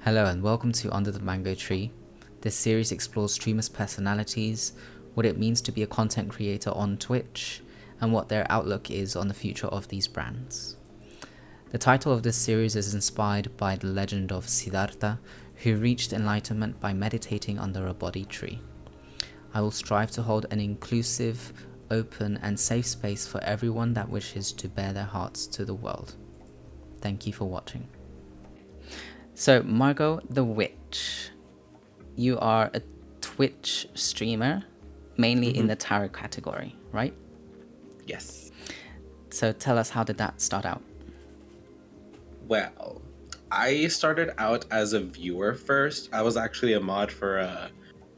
Hello and welcome to Under the Mango Tree. This series explores streamers' personalities, what it means to be a content creator on Twitch, and what their outlook is on the future of these brands. The title of this series is inspired by the legend of Siddhartha, who reached enlightenment by meditating under a bodhi tree. I will strive to hold an inclusive, open, and safe space for everyone that wishes to bare their hearts to the world. Thank you for watching. So, MargoTheWitch, you are a Twitch streamer, mainly in the tarot category, right? Yes. So tell us, how did that start out? Well, I started out as a viewer first. I was actually a mod for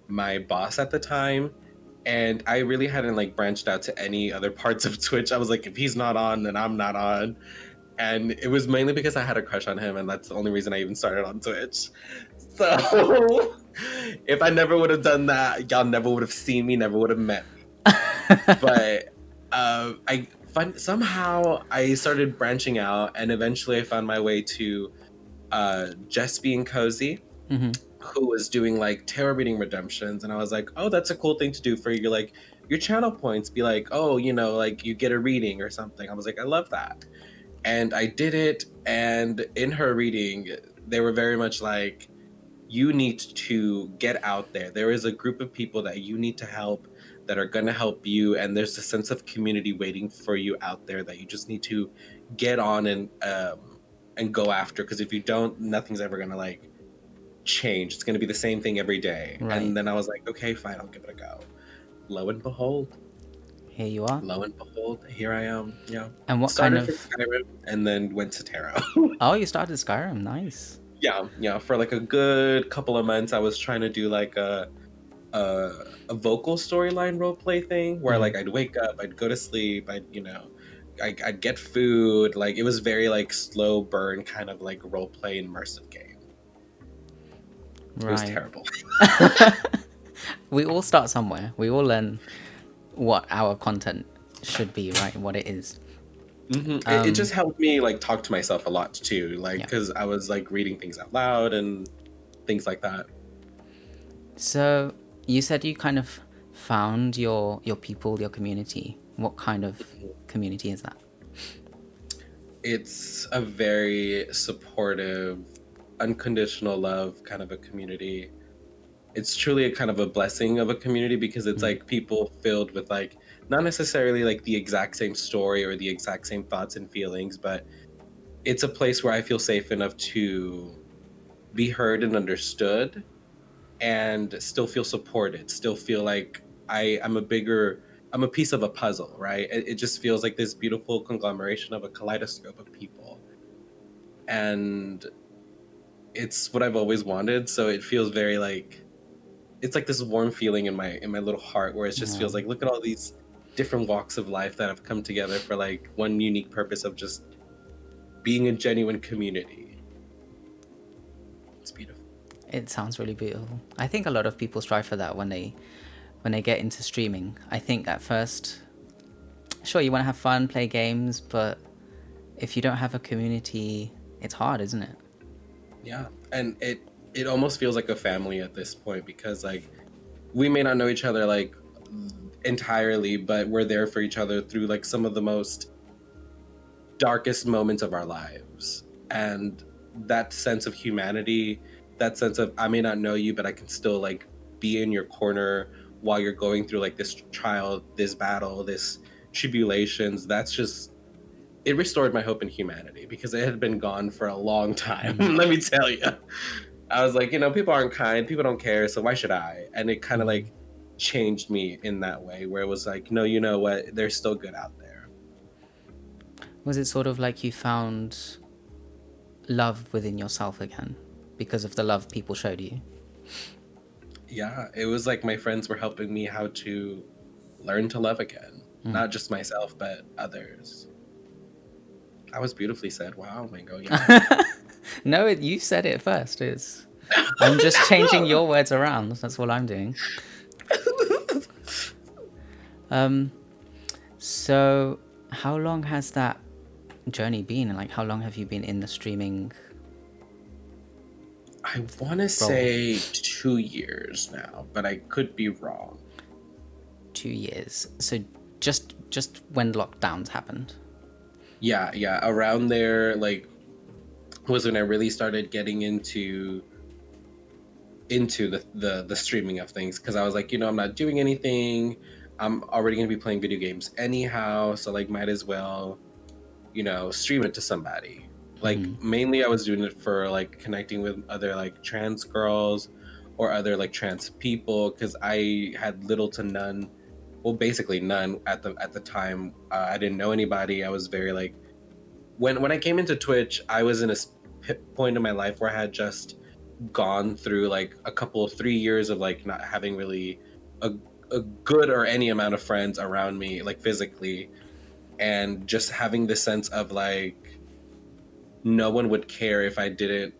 my boss at the time, and I really hadn't branched out to any other parts of Twitch. I was like, if he's not on, then I'm not on. And it was mainly because I had a crush on him, and that's the only reason I even started on Twitch. So if I never would have done that, y'all never would have seen me, never would have met me. But somehow I started branching out, and eventually I found my way to Just Being Cozy, who was doing tarot reading redemptions, and I was like, oh, that's a cool thing to do for your channel points. Be like, oh, you get a reading or something. I was like, I love that. And I did it, and in her reading, they were very much like, you need to get out there. There is a group of people that you need to help that are going to help you, and there's a sense of community waiting for you out there that you just need to get on and go after, because if you don't, nothing's ever going to change. It's going to be the same thing every day. Right. And then I was like, okay, fine, I'll give it a go. Lo and behold, here you are. Lo and behold, here I am. Yeah. And what started kind of Skyrim and then went to tarot. Oh, you started Skyrim. Nice. Yeah. For a good couple of months, I was trying to do a vocal storyline roleplay thing where I'd wake up, I'd go to sleep, I'd get food. It was very slow burn kind of roleplay immersive game. Right. It was terrible. We all start somewhere. We all learn what our content should be, right? What it is. It just helped me talk to myself a lot too, because I was reading things out loud and things like that. So you said you kind of found your people, your community. What kind of community is that? It's a very supportive, unconditional love kind of a community. It's truly a kind of a blessing of a community, because it's people filled with not necessarily the exact same story or the exact same thoughts and feelings, but it's a place where I feel safe enough to be heard and understood and still feel supported, still feel like I'm a piece of a puzzle, right? It just feels like this beautiful conglomeration of a kaleidoscope of people. And it's what I've always wanted, so it feels very it's this warm feeling in my little heart, where it just feels look at all these different walks of life that have come together for one unique purpose of just being a genuine community. It's beautiful. It sounds really beautiful. I think a lot of people strive for that when they get into streaming. I think at first, sure, you want to have fun, play games, but if you don't have a community, it's hard, isn't it? Yeah, and it almost feels like a family at this point, because we may not know each other entirely, but we're there for each other through some of the most darkest moments of our lives. And that sense of humanity, that sense of, I may not know you, but I can still be in your corner while you're going through this trial, this battle, this tribulations, that's just, it restored my hope in humanity, because it had been gone for a long time. Let me tell you. I was people aren't kind, people don't care, so why should I? And it kind of changed me in that way, where it was no, you know what, there's still good out there. Was it sort of like you found love within yourself again because of the love people showed you? Yeah, it was my friends were helping me how to learn to love again. Not just myself, but others. That was beautifully said. Wow, Mango. Yeah. No, you said it first. I'm just changing your words around. That's what I'm doing. So how long has that journey been? How long have you been in the streaming I want to say 2 years now, but I could be wrong. 2 years. So just when lockdowns happened. Yeah, around there, like, was when I really started getting into the streaming of things, because I was like, I'm not doing anything. I'm already going to be playing video games anyhow, so like might as well, stream it to somebody. Like mainly I was doing it for like connecting with other like trans girls or other like trans people, because I had little to none, well, basically none at the time. I didn't know anybody. I was very like, when I came into Twitch, I was in a point in my life where I had just gone through like a couple of 3 years of like not having really a, a good or any amount of friends around me, like physically, and just having the sense of like no one would care if I didn't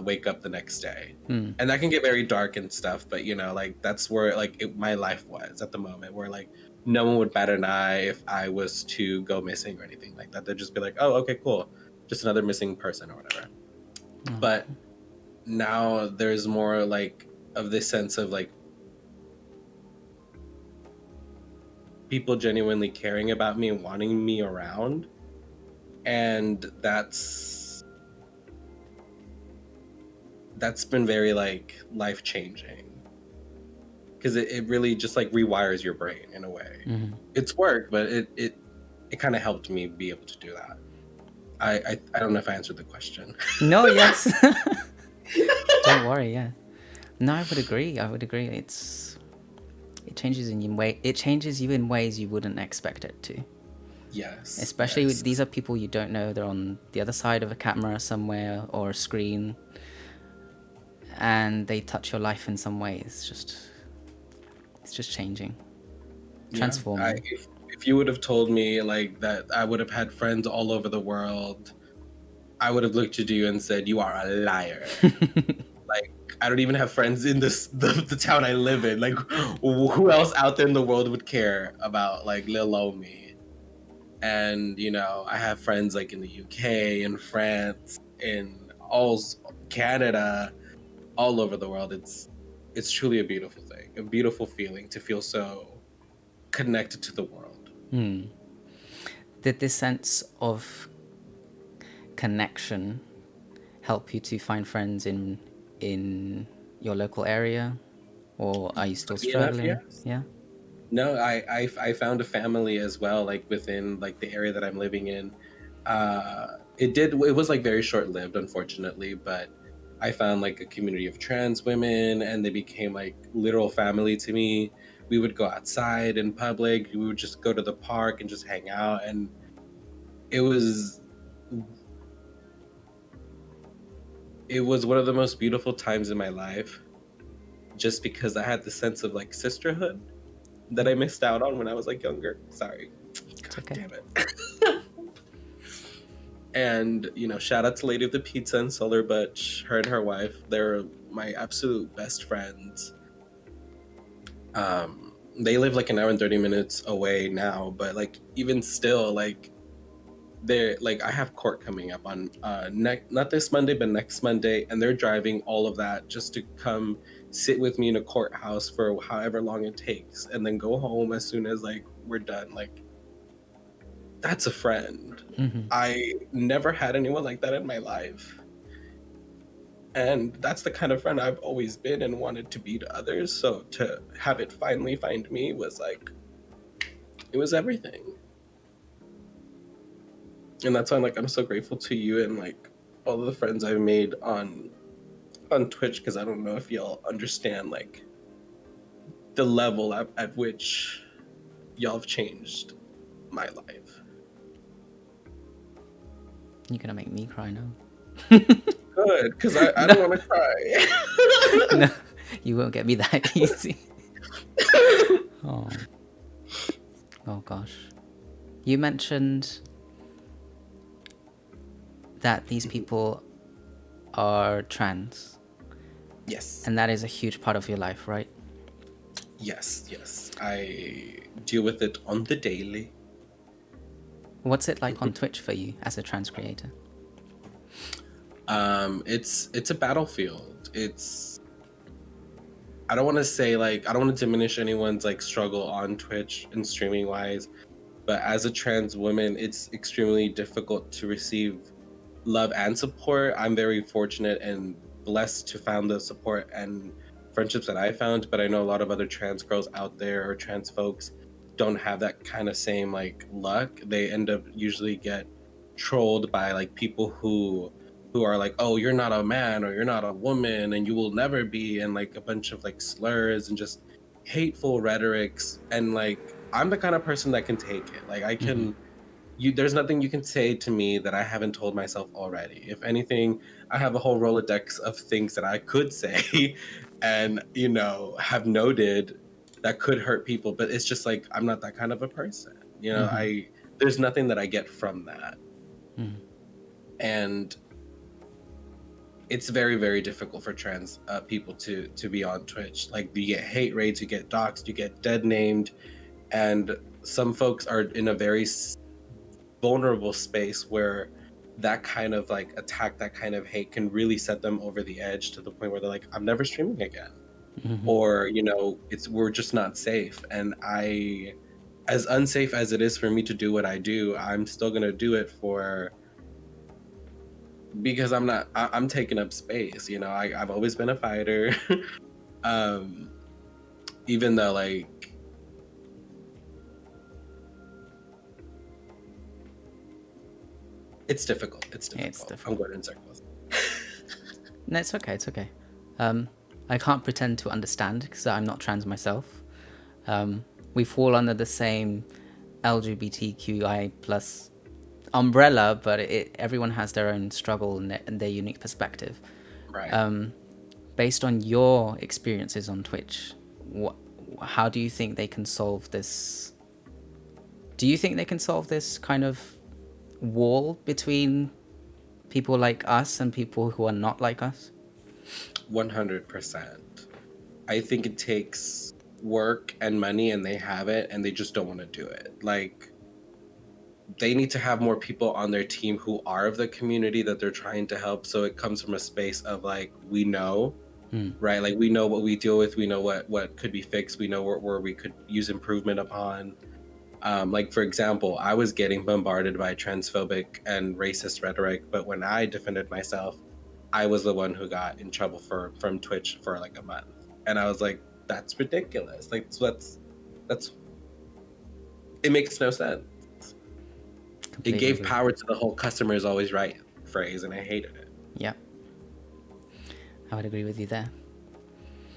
wake up the next day. And that can get very dark and stuff, but like that's where like my life was at the moment, where like no one would bat an eye if I was to go missing or anything like that. They'd just be like, oh, okay, cool, just another missing person or whatever. But now there's more like of this sense of like people genuinely caring about me and wanting me around, and that's been very like life changing, because it really just like rewires your brain in a way. It's work, but it kind of helped me be able to do that. I don't know if I answered the question. No, yes. Don't worry, yeah. No, I would agree. It changes you in ways you wouldn't expect it to. Yes. Especially yes. with these are people you don't know. They're on the other side of a camera somewhere or a screen, and they touch your life in some way. It's just changing, transforming. If you would have told me like that I would have had friends all over the world, I would have looked at you and said, you are a liar. Like, I don't even have friends in the town I live in. Like, who else out there in the world would care about like little old me? And I have friends like in the UK, in France, in all Canada, all over the world. It's truly a beautiful thing, a beautiful feeling to feel so connected to the world. Did this sense of connection help you to find friends in your local area, or are you still struggling? Yes. Yeah. No, I found a family as well, like within like the area that I'm living in. It was like very short lived, unfortunately, but I found like a community of trans women, and they became like literal family to me. We would go outside in public. We would just go to the park and just hang out, and it was one of the most beautiful times in my life, just because I had the sense of like sisterhood that I missed out on when I was like younger. Sorry. God Okay. damn it. And shout out to Lady of the Pizza and Solar Butch. Her and her wife, they're my absolute best friends. They live like an hour and 30 minutes away now, but like even still, like they're like, I have court coming up on not this Monday but next Monday, and they're driving all of that just to come sit with me in a courthouse for however long it takes, and then go home as soon as like we're done. Like, that's a friend. I never had anyone like that in my life, and that's the kind of friend I've always been and wanted to be to others. So to have it finally find me was like, it was everything. And that's why I'm so grateful to you and like all of the friends I've made on Twitch, because I don't know if y'all understand like the level at which y'all have changed my life. You're gonna make me cry now. Good, because I don't want to cry. No, you won't get me that easy. Oh gosh. You mentioned that these people are trans. Yes. And that is a huge part of your life, right? Yes. I deal with it on the daily. What's it like on Twitch for you as a trans creator? It's a battlefield. I don't want to say like, I don't want to diminish anyone's like struggle on Twitch and streaming wise, but as a trans woman, it's extremely difficult to receive love and support. I'm very fortunate and blessed to found the support and friendships that I found, but I know a lot of other trans girls out there or trans folks don't have that kind of same like luck. They end up usually get trolled by like people who are like, oh, you're not a man or you're not a woman and you will never be, and like a bunch of like slurs and just hateful rhetorics. And like, I'm the kind of person that can take it. Like, I Mm-hmm. can, there's nothing you can say to me that I haven't told myself already. If anything, I have a whole Rolodex of things that I could say and, you know, have noted that could hurt people, but it's just like, I'm not that kind of a person. You know, Mm-hmm. there's nothing that I get from that. Mm-hmm. And it's very, very difficult for trans people to be on Twitch. Like, you get hate rates, you get doxxed, you get dead named, and some folks are in a very vulnerable space where that kind of like attack, that kind of hate can really set them over the edge to the point where they're like, I'm never streaming again. Mm-hmm. Or, you know, we're just not safe. And as unsafe as it is for me to do what I do, I'm still gonna do it because I'm taking up space. You know, I've always been a fighter. um Even though like it's difficult. It's It's difficult. I'm difficult. going in circles. No, it's okay. It's okay. I can't pretend to understand because I'm not trans myself. We fall under the same LGBTQI plus umbrella, but everyone has their own struggle and their unique perspective. Right. Based on your experiences on Twitch, how do you think they can solve this? Do you think they can solve this kind of wall between people like us and people who are not like us? 100%. I think it takes work and money, and they have it, and they just don't want to do it. Like, they need to have more people on their team who are of the community that they're trying to help. So it comes from a space of like, we know, right? Like, we know what we deal with, we know what could be fixed, we know where we could use improvement upon. Like, for example, I was getting bombarded by transphobic and racist rhetoric, but when I defended myself, I was the one who got in trouble from Twitch for like a month. And I was like, that's ridiculous. Like, that's it makes no sense. It Completely gave agree. power to the whole customer is always right phrase, and I hated it. Yeah, I would agree with you there.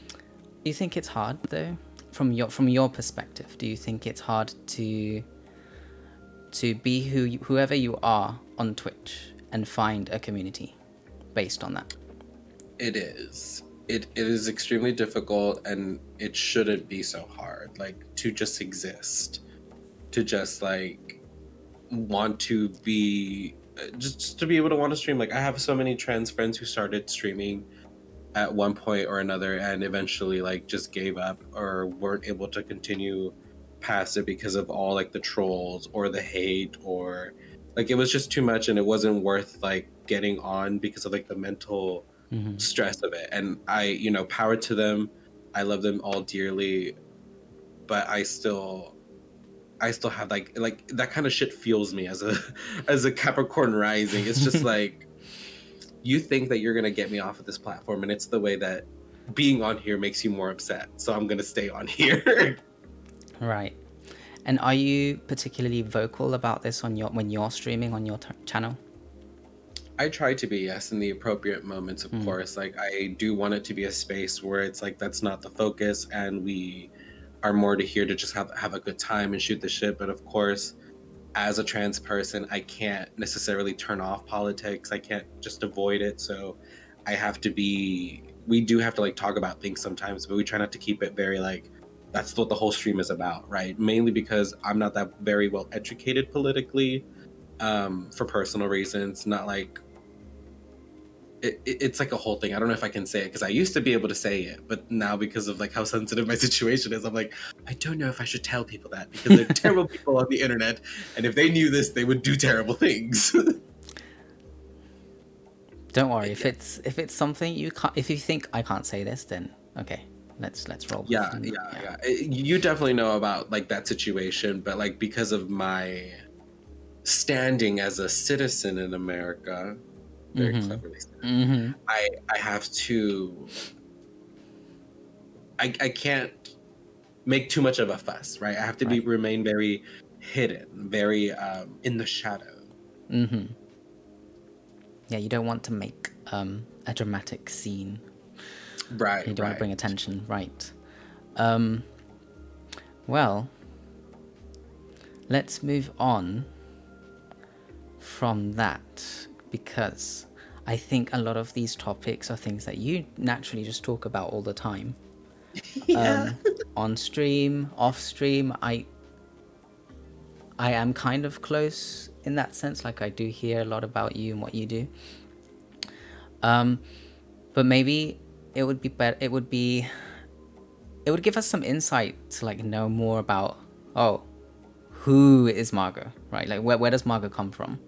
Do you think it's hard though, from your perspective? Do you think it's hard to be whoever you are on Twitch and find a community based on that? It is. It is extremely difficult, and it shouldn't be so hard. Like, to just exist, to just like want to be, just to be able to want to stream. Like, I have so many trans friends who started streaming at one point or another and eventually like just gave up or weren't able to continue past it because of all like the trolls or the hate, or like it was just too much and it wasn't worth like getting on because of like the mental stress of it. And I, you know, power to them. I love them all dearly, but I still have like that kind of shit fuels me as a as a Capricorn rising. It's just like, you think that you're going to get me off of this platform, and it's the way that being on here makes you more upset, so I'm going to stay on here. Right. And are you particularly vocal about this on when you're streaming on your channel? I try to be, yes, in the appropriate moments, of course. Like, I do want it to be a space where it's like that's not the focus, and we are more to here to just have a good time and shoot the shit. But of course, as a trans person, I can't necessarily turn off politics. I can't just avoid it. So I have to be, we do have to like talk about things sometimes, but we try not to keep it very like, that's what the whole stream is about, right? Mainly because I'm not that very well educated politically, for personal reasons. Not like, it's like a whole thing. I don't know if I can say it because I used to be able to say it, but now because of like how sensitive my situation is, I'm like, I don't know if I should tell people that because they're terrible people on the internet, and if they knew this, they would do terrible things. Don't worry. Yeah. If it's something you can't, if you think I can't say this, then okay, let's roll with Yeah, it. yeah. You definitely know about like that situation, but like because of my standing as a citizen in America, very cleverly said, I have to. I can't make too much of a fuss, right? I have to Right. remain very hidden, very in the shadow. Yeah, you don't want to make a dramatic scene. Right, You don't want to bring right. attention, right? Well, let's move on from that, because I think a lot of these topics are things that you naturally just talk about all the time. Yeah. On stream, off stream, I am kind of close in that sense. Like, I do hear a lot about you and what you do. But maybe it would be better. It would give us some insight to like know more about, oh, who is Margo, right? Like, where does Margo come from?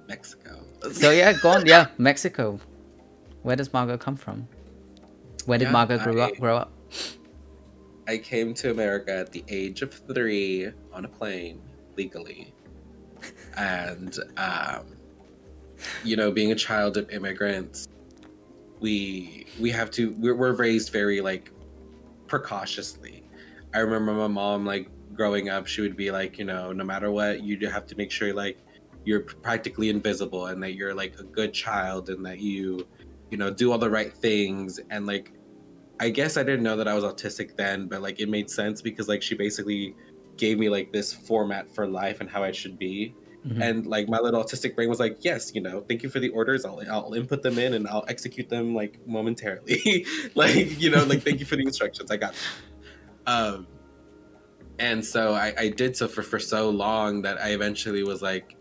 Mexico. So yeah, go on. Yeah, Mexico. Where does Margo come from? Where did Yeah, Margo grow up? I came to America at the age of 3 on a plane legally, and being a child of immigrants, we're raised very like precautiously. I remember my mom, like, growing up, she would be like, no matter what, you do have to make sure like you're practically invisible and that you're like a good child and that you do all the right things. And like, I guess I didn't know that I was autistic then, but like it made sense because like she basically gave me like this format for life and how I should be. And like my little autistic brain was like, yes, thank you for the orders. I'll input them in and I'll execute them like momentarily. Like, like, thank you for the instructions. I got them. Um, and so I did so for so long that I eventually was like,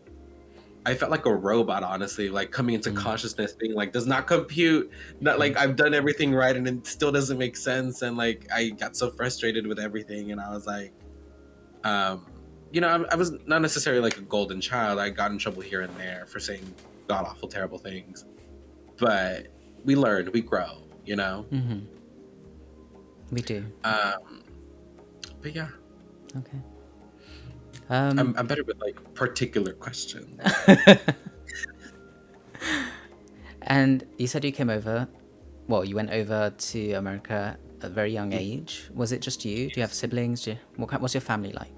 I felt like a robot, honestly, like coming into consciousness, being like, does not compute, not like I've done everything right and it still doesn't make sense. And like, I got so frustrated with everything. And I was like, I was not necessarily like a golden child. I got in trouble here and there for saying god awful, terrible things, but we learned, we grow. We do. But yeah. Okay. I'm better with like particular questions. And you said you came over. Well, you went over to America at a very young age. Was it just you? Do you have siblings? What's your family like?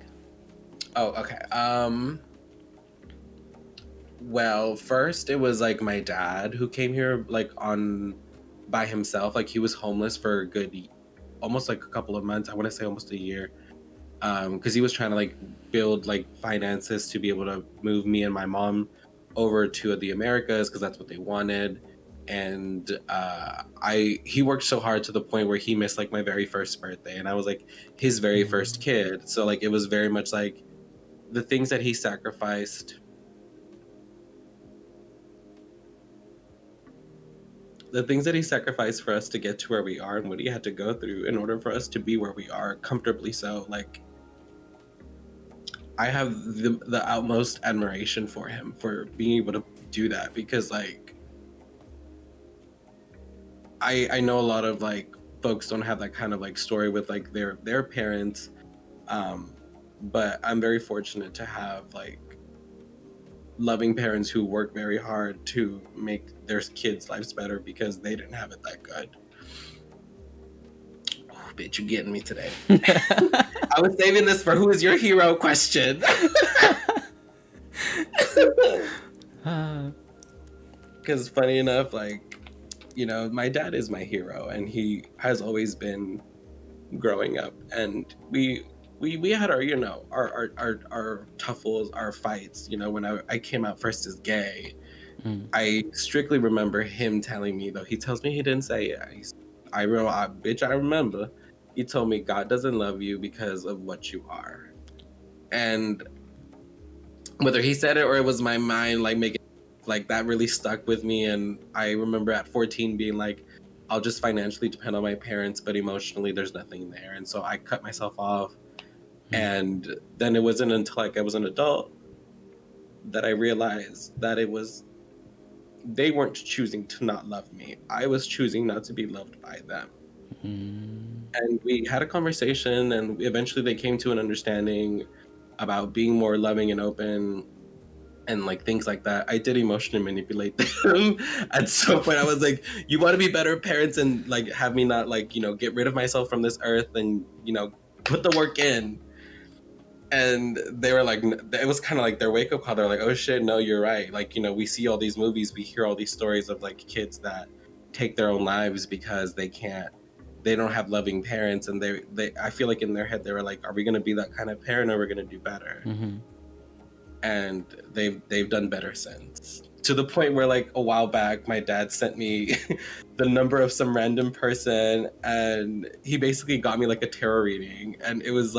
Oh, okay. Well, first it was like my dad who came here like on by himself. Like he was homeless for a good almost like a couple of months. I want to say almost a year. Because he was trying to like build like finances to be able to move me and my mom over to the Americas because that's what they wanted. And he worked so hard to the point where he missed like my very first birthday, and I was like his very first kid. So like it was very much like the things that he sacrificed. The things that he sacrificed for us to get to where we are and what he had to go through in order for us to be where we are comfortably. So like I have the utmost admiration for him for being able to do that, because like I know a lot of like folks don't have that kind of like story with like their parents, but I'm very fortunate to have like loving parents who work very hard to make their kids' lives better because they didn't have it that good. Oh, bitch, you're getting me today. I was saving this for who is your hero question. Because funny enough, like, my dad is my hero, and he has always been growing up. And we had our, our tuffles, our fights. When I came out first as gay, I strictly remember him telling me, though he tells me he didn't say it. I remember. He told me God doesn't love you because of what you are. And whether he said it or it was my mind, like, making, like, that really stuck with me. And I remember at 14 being like, I'll just financially depend on my parents, but emotionally there's nothing there. And so I cut myself off. And then it wasn't until like I was an adult that I realized that it was they weren't choosing to not love me. I was choosing not to be loved by them. And we had a conversation, and eventually they came to an understanding about being more loving and open and like things like that. I did emotionally manipulate them at some point. I was like, you want to be better parents and like have me not like, get rid of myself from this earth and, put the work in. And they were like, it was kind of like their wake up call. They're like, oh shit, no, you're right. Like, we see all these movies, we hear all these stories of like kids that take their own lives because they don't have loving parents. And I feel like in their head, they were like, are we going to be that kind of parent, or are we going to do better? And they've done better since, to the point where like a while back my dad sent me the number of some random person, and he basically got me like a tarot reading. And it was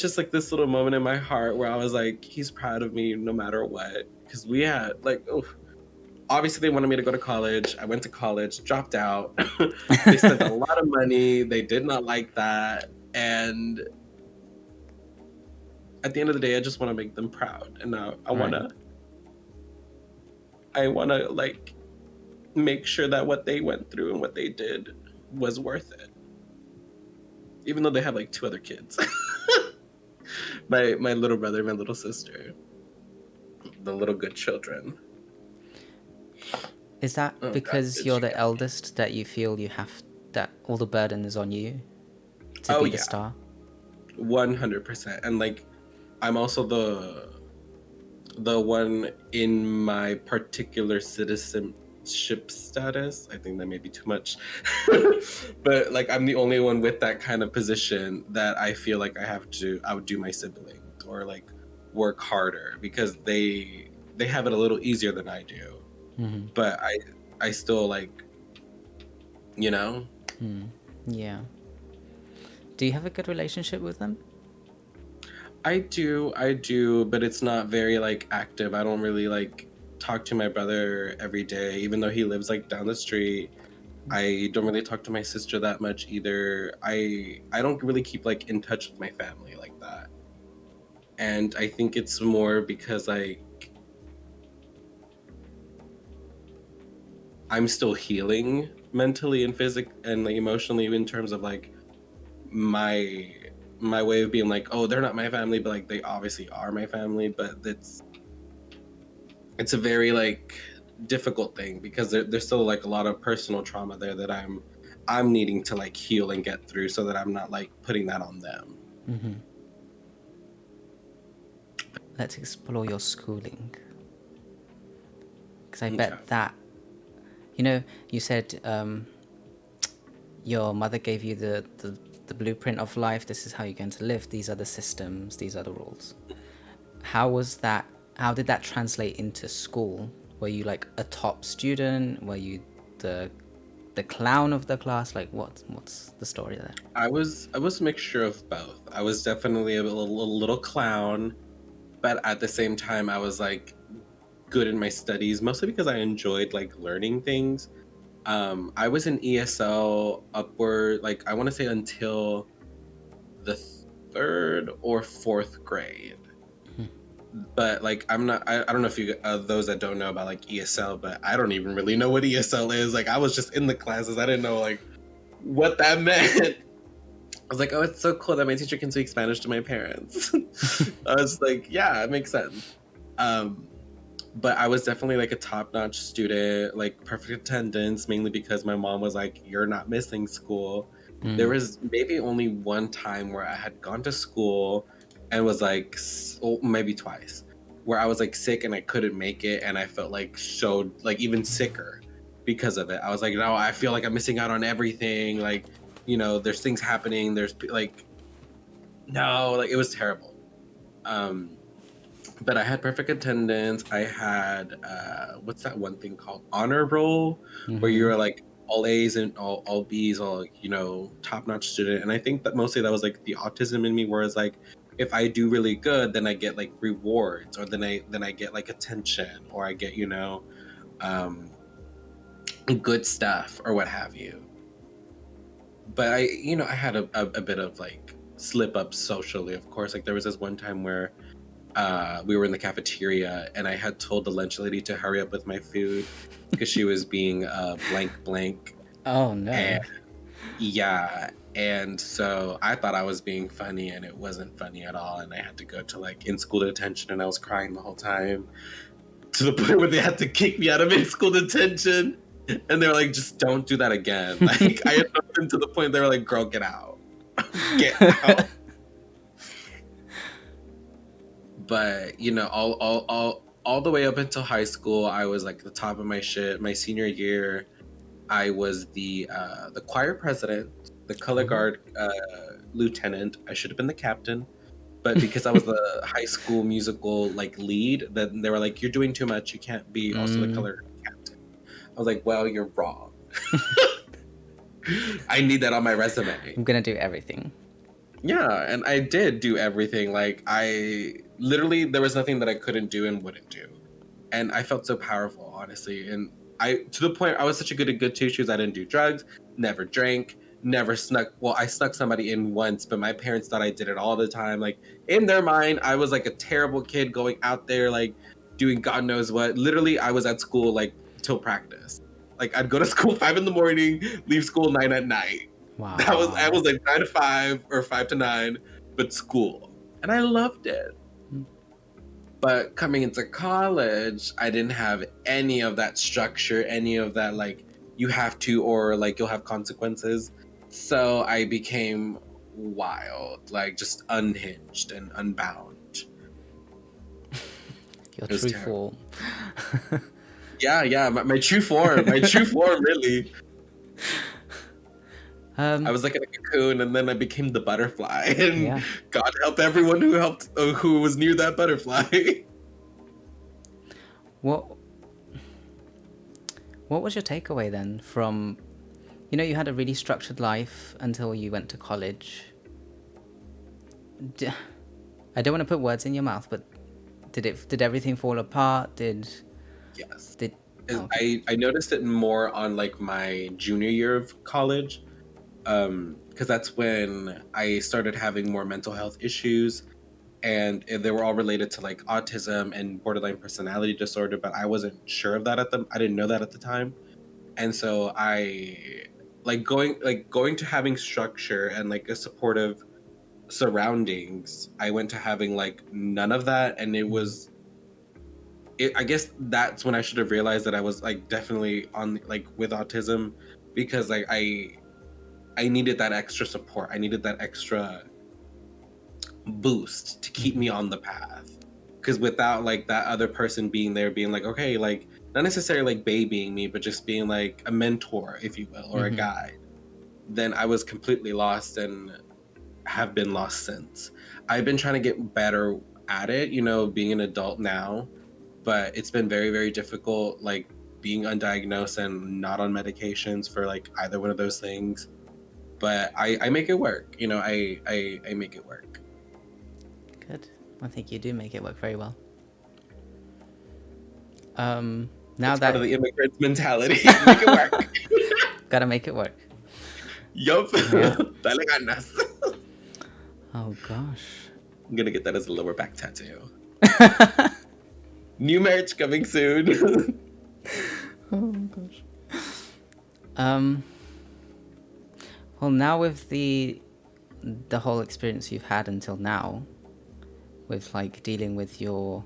just like this little moment in my heart where I was like, he's proud of me no matter what, because we had like, obviously they wanted me to go to college. I went to college, dropped out. They spent a lot of money. They did not like that. And at the end of the day, I just want to make them proud. And now I want to like make sure that what they went through and what they did was worth it. Even though they have like 2 other kids. my little brother, my little sister, the little good children. Is that because you're the eldest that you feel that all the burden is on you to be the star? 100%. And like, I'm also the one in my particular citizenship status. I think that may be too much. But like, I'm the only one with that kind of position that I feel like I outdo my siblings or like work harder, because they have it a little easier than I do. But I still like, Yeah. Do you have a good relationship with them? I do, but it's not very like active. I don't really like talk to my brother every day, even though he lives like down the street. I don't really talk to my sister that much either. I don't really keep like in touch with my family like that. And I think it's more because like I'm still healing mentally and physically and like emotionally, in terms of like my way of being like, oh, they're not my family, but like they obviously are my family. But it's a very like difficult thing, because there's still like a lot of personal trauma there that I'm needing to like heal and get through, so that I'm not like putting that on them. Let's explore your schooling, because I bet that, you said your mother gave you the blueprint of life. This is how you're going to live. These are the systems. These are the rules. How did that translate into school? Were you like a top student? Were you the clown of the class? Like what's the story there? I was a mixture of both. I was definitely a little clown, but at the same time I was like good in my studies, mostly because I enjoyed like learning things. I was in ESL upward, like I want to say until the 3rd or 4th grade. But like I don't know if you those that don't know about like ESL, but I don't even really know what ESL is. Like I was just in the classes. I didn't know like what that meant. I was like, oh, it's so cool that my teacher can speak Spanish to my parents. I was like, yeah, it makes sense. But I was definitely like a top-notch student, like perfect attendance, mainly because my mom was like, you're not missing school. There was maybe only one time where I had gone to school and was like, maybe twice, where I was like sick and I couldn't make it, and I felt like so like even sicker because of it. I was like, no, I feel like I'm missing out on everything. Like, there's things happening. There's like, no, like it was terrible. But I had perfect attendance. I had what's that one thing called, honor roll, where you're like all A's and all B's, all top-notch student. And I think that mostly that was like the autism in me, whereas like if I do really good, then I get like rewards, or then I get like attention, or I get good stuff or what have you. But I had a bit of like slip up socially, of course. Like there was this one time where we were in the cafeteria, and I had told the lunch lady to hurry up with my food because she was being blank blank. Oh no. And yeah, and so I thought I was being funny, and it wasn't funny at all. And I had to go to like in-school detention, and I was crying the whole time to the point where they had to kick me out of in-school detention. And they were like, just don't do that again. Like, I had them to the point they were like, girl, get out. Get out. But, you know, all the way up until high school, I was like the top of my shit. My senior year, I was the choir president, the color guard lieutenant. I should have been the captain. But because I was the high school musical like lead, then they were like, you're doing too much. You can't be also the color captain. I was like, well, you're wrong. I need that on my resume. I'm gonna do everything. Yeah, and I did do everything. Like, I literally, there was nothing that I couldn't do and wouldn't do. And I felt so powerful, honestly. And to the point, I was such a good two shoes. I didn't do drugs, never drank, never snuck. Well, I snuck somebody in once, but my parents thought I did it all the time. Like, in their mind, I was like a terrible kid going out there, like doing God knows what. Literally, I was at school like till practice. Like, I'd go to school 5 a.m, leave school 9 at night. Wow. I was like 9 to 5 or 5 to 9, but school. And I loved it. But coming into college, I didn't have any of that structure, any of that, like, you have to, or like you'll have consequences. So I became wild, like just unhinged and unbound. Your true form. Yeah, my true form, really. I was like in a cocoon, and then I became the butterfly. And God help everyone who was near that butterfly. What was your takeaway then from, you know, you had a really structured life until you went to college. I don't want to put words in your mouth, but did everything fall apart? Yes. I noticed it more on like my junior year of college. Because that's when I started having more mental health issues, and they were all related to like autism and borderline personality disorder, but I wasn't sure of that I didn't know that at the time. And so I going to having structure and like a supportive surroundings, I went to having like none of that, and I guess that's when I should have realized that I was like definitely on like with autism, because like I needed that extra support. I needed that extra boost to keep me on the path. Because without like that other person being there, being like, okay, like not necessarily like babying me, but just being like a mentor, if you will, or a guide, then I was completely lost and have been lost since. I've been trying to get better at it, you know, being an adult now, but it's been very, very difficult, like being undiagnosed and not on medications for like either one of those things. But I make it work, you know. I make it work. Good. I think you do make it work very well. Now it's part of the immigrant mentality. Make it work. Gotta make it work. Yup. Dale ganas. Oh gosh. I'm gonna get that as a lower back tattoo. New merch coming soon. Oh gosh. Well, now with the whole experience you've had until now, with like dealing with your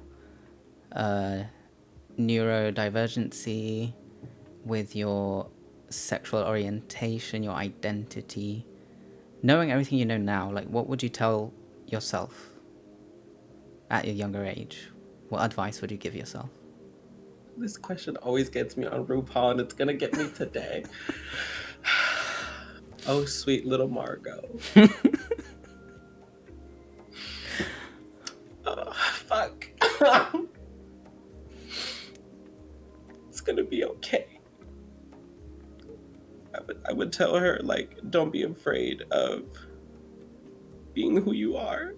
neurodivergency, with your sexual orientation, your identity, knowing everything you know now, like what would you tell yourself at your younger age? What advice would you give yourself? This question always gets me on RuPaul, and it's gonna get me today. Oh, sweet little Margot. Oh, fuck. It's gonna be okay. I would tell her, like, don't be afraid of being who you are.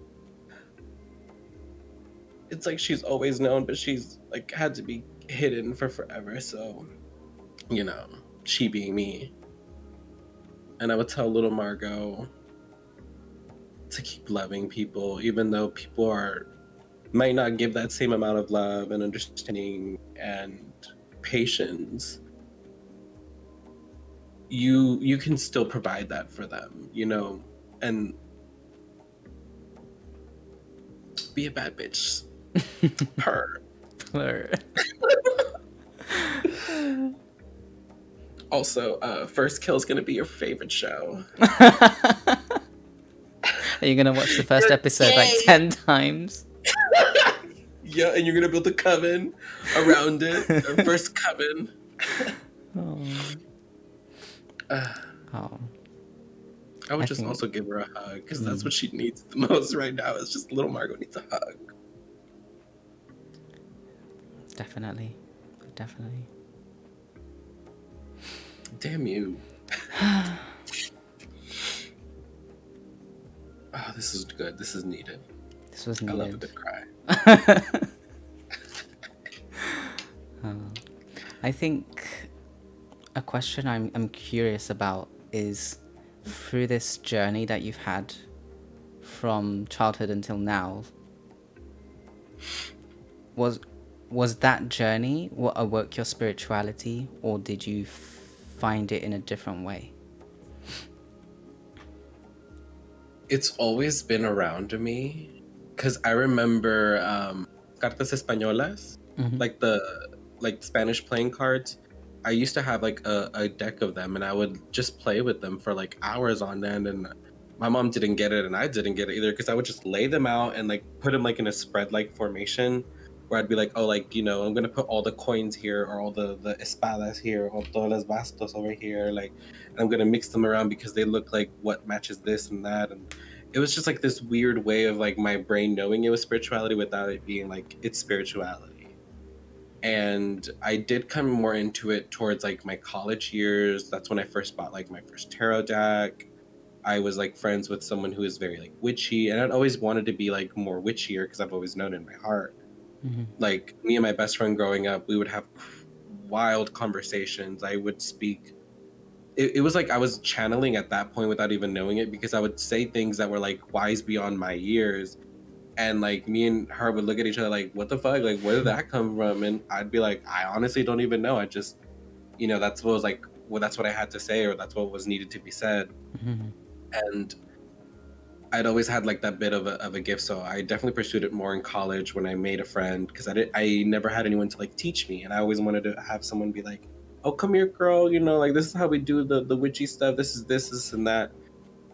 It's like she's always known, but she's like had to be hidden for forever. So, you know, she being me. And I would tell little Margot to keep loving people, even though people are might not give that same amount of love and understanding and patience, you can still provide that for them, you know, and be a bad bitch. Purr. Also, First Kill is gonna be your favorite show. Are you gonna watch the first episode like 10 times? Yeah, and you're gonna build a coven around it. Our first coven. Oh. I would just also give her a hug, because that's what she needs the most right now. Is just little Margot needs a hug. Definitely. Damn you. Oh, this is good. This is needed. This was needed. I love a good cry. I think a question I'm curious about is, through this journey that you've had from childhood until now, was that journey what awoke your spirituality, or did you find it in a different way? It's always been around me, because I remember cartas españolas, like Spanish playing cards. I used to have like a deck of them, and I would just play with them for like hours on end, and my mom didn't get it and I didn't get it either, because I would just lay them out and like put them like in a spread like formation, where I'd be like, oh, like, you know, I'm gonna put all the coins here, or all the espadas here, or todas las bastos over here, like, and I'm gonna mix them around because they look like what matches this and that. And it was just like this weird way of like my brain knowing it was spirituality without it being like it's spirituality. And I did come more into it towards like my college years. That's when I first bought like my first tarot deck. I was like friends with someone who is very like witchy, and I'd always wanted to be like more witchier, because I've always known in my heart. Like, me and my best friend growing up, we would have wild conversations. I would speak. It was like I was channeling at that point without even knowing it, because I would say things that were like wise beyond my years. And like me and her would look at each other like, what the fuck? Like, where did that come from? And I'd be like, I honestly don't even know. I just, you know, that's what was like, well, that's what I had to say, or that's what was needed to be said. And I'd always had like that bit of a gift, so I definitely pursued it more in college when I made a friend, because I never had anyone to like teach me, and I always wanted to have someone be like, oh, come here, girl, you know, like, this is how we do the witchy stuff, this is this and that.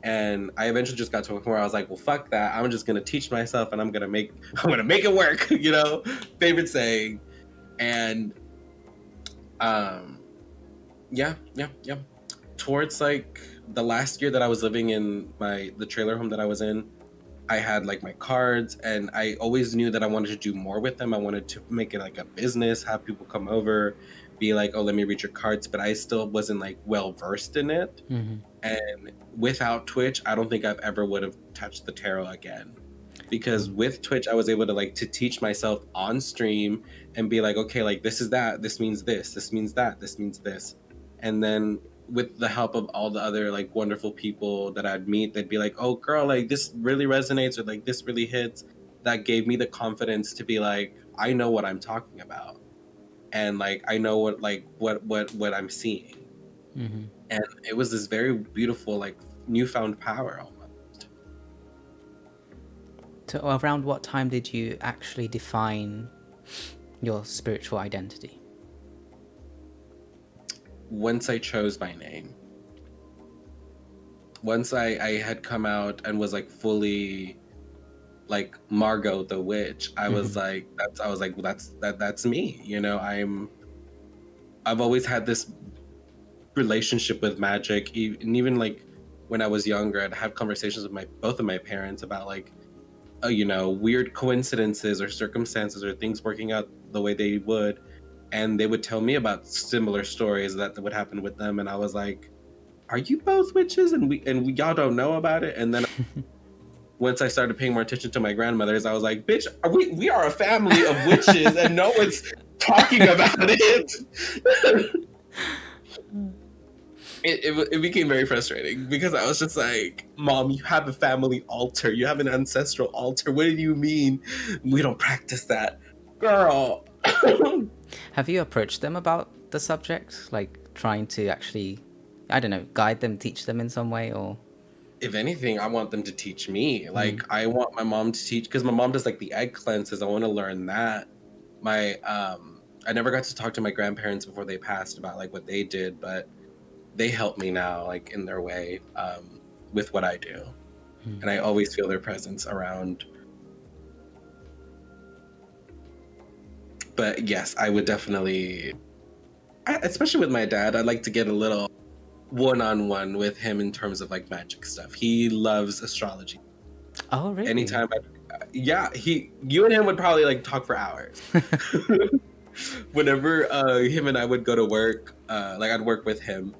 And I eventually just got to a point where I was like, well, fuck that, I'm just gonna teach myself, and I'm gonna make it work. You know, favorite saying. And yeah, towards like the last year that I was living in the trailer home that I was in, I had like my cards, and I always knew that I wanted to do more with them. I wanted to make it like a business, have people come over, be like, oh, let me read your cards, but I still wasn't like well versed in it. And without Twitch, I don't think I've ever would have touched the tarot again, because with Twitch I was able to like to teach myself on stream and be like, okay, like, this is that, this means this means that, this means this. And then with the help of all the other like wonderful people that I'd meet, they'd be like, oh girl, like, this really resonates, or like, this really hits. That gave me the confidence to be like, I know what I'm talking about, and like, I know what I'm seeing. And it was this very beautiful like newfound power almost. So around what time did you actually define your spiritual identity? Once I chose my name. Once I had come out and was like fully like MargoTheWitch, I was like, that's me, you know. I've always had this relationship with magic, and even like when I was younger, I'd have conversations with both of my parents about like, you know, weird coincidences or circumstances or things working out the way they would, and they would tell me about similar stories that would happen with them, and I was like, are you both witches, and we y'all don't know about it? And then once I started paying more attention to my grandmothers, I was like, bitch, we are a family of witches and no one's talking about it. it became very frustrating because I was just like, Mom, you have a family altar, you have an ancestral altar. What do you mean we don't practice that, girl? Have you approached them about the subject, like trying to actually, I don't know, guide them, teach them in some way, or? If anything, I want them to teach me. Like, I want my mom to teach, because my mom does like the egg cleanses. I want to learn that. I never got to talk to my grandparents before they passed about like what they did, but they help me now, like in their way, with what I do, and I always feel their presence around. But yes, I would definitely, especially with my dad, I'd like to get a little one-on-one with him in terms of like magic stuff. He loves astrology. Oh, really? Anytime you and him would probably like talk for hours. Whenever him and I would go to work, like I'd work with him,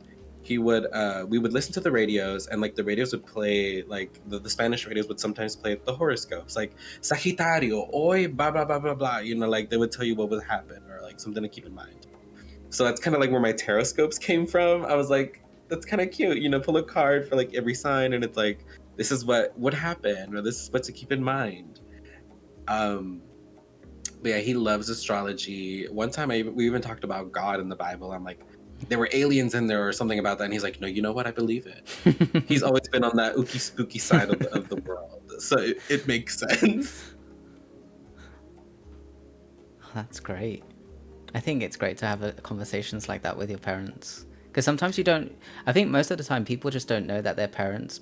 we would listen to the radios, and like the radios would play, like the Spanish radios would sometimes play the horoscopes, like Sagittario, hoy, blah, blah, blah, blah, blah. You know, like they would tell you what would happen or like something to keep in mind. So that's kind of like where my tarot scopes came from. I was like, that's kind of cute, you know, pull a card for like every sign, and it's like, this is what would happen, or this is what to keep in mind. But yeah, he loves astrology. One time we even talked about God in the Bible. I'm like, there were aliens in there or something about that, and he's like, no, you know what, I believe it. He's always been on that ooky spooky side of the world, so it makes sense. That's great. I think it's great to have conversations like that with your parents, because sometimes you don't, I think most of the time people just don't know that their parents,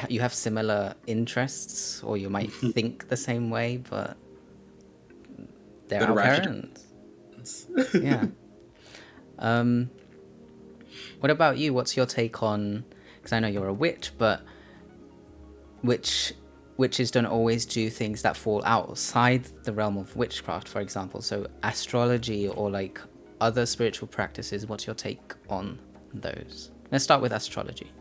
you have similar interests, or you might think the same way, but they're our parents. Yeah. What about you? What's your take on, because I know you're a witch, but witches don't always do things that fall outside the realm of witchcraft, for example. So astrology or like other spiritual practices, what's your take on those? Let's start with astrology.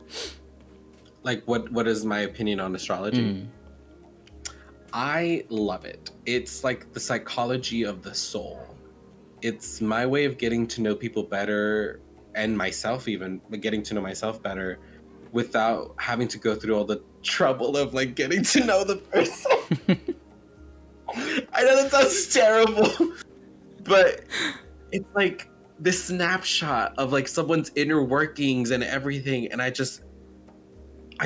Like what is my opinion on astrology? I love it. It's like the psychology of the soul. It's my way of getting to know people better, and myself even, but getting to know myself better without having to go through all the trouble of like getting to know the person. I know that sounds terrible, but it's like this snapshot of like someone's inner workings and everything, and I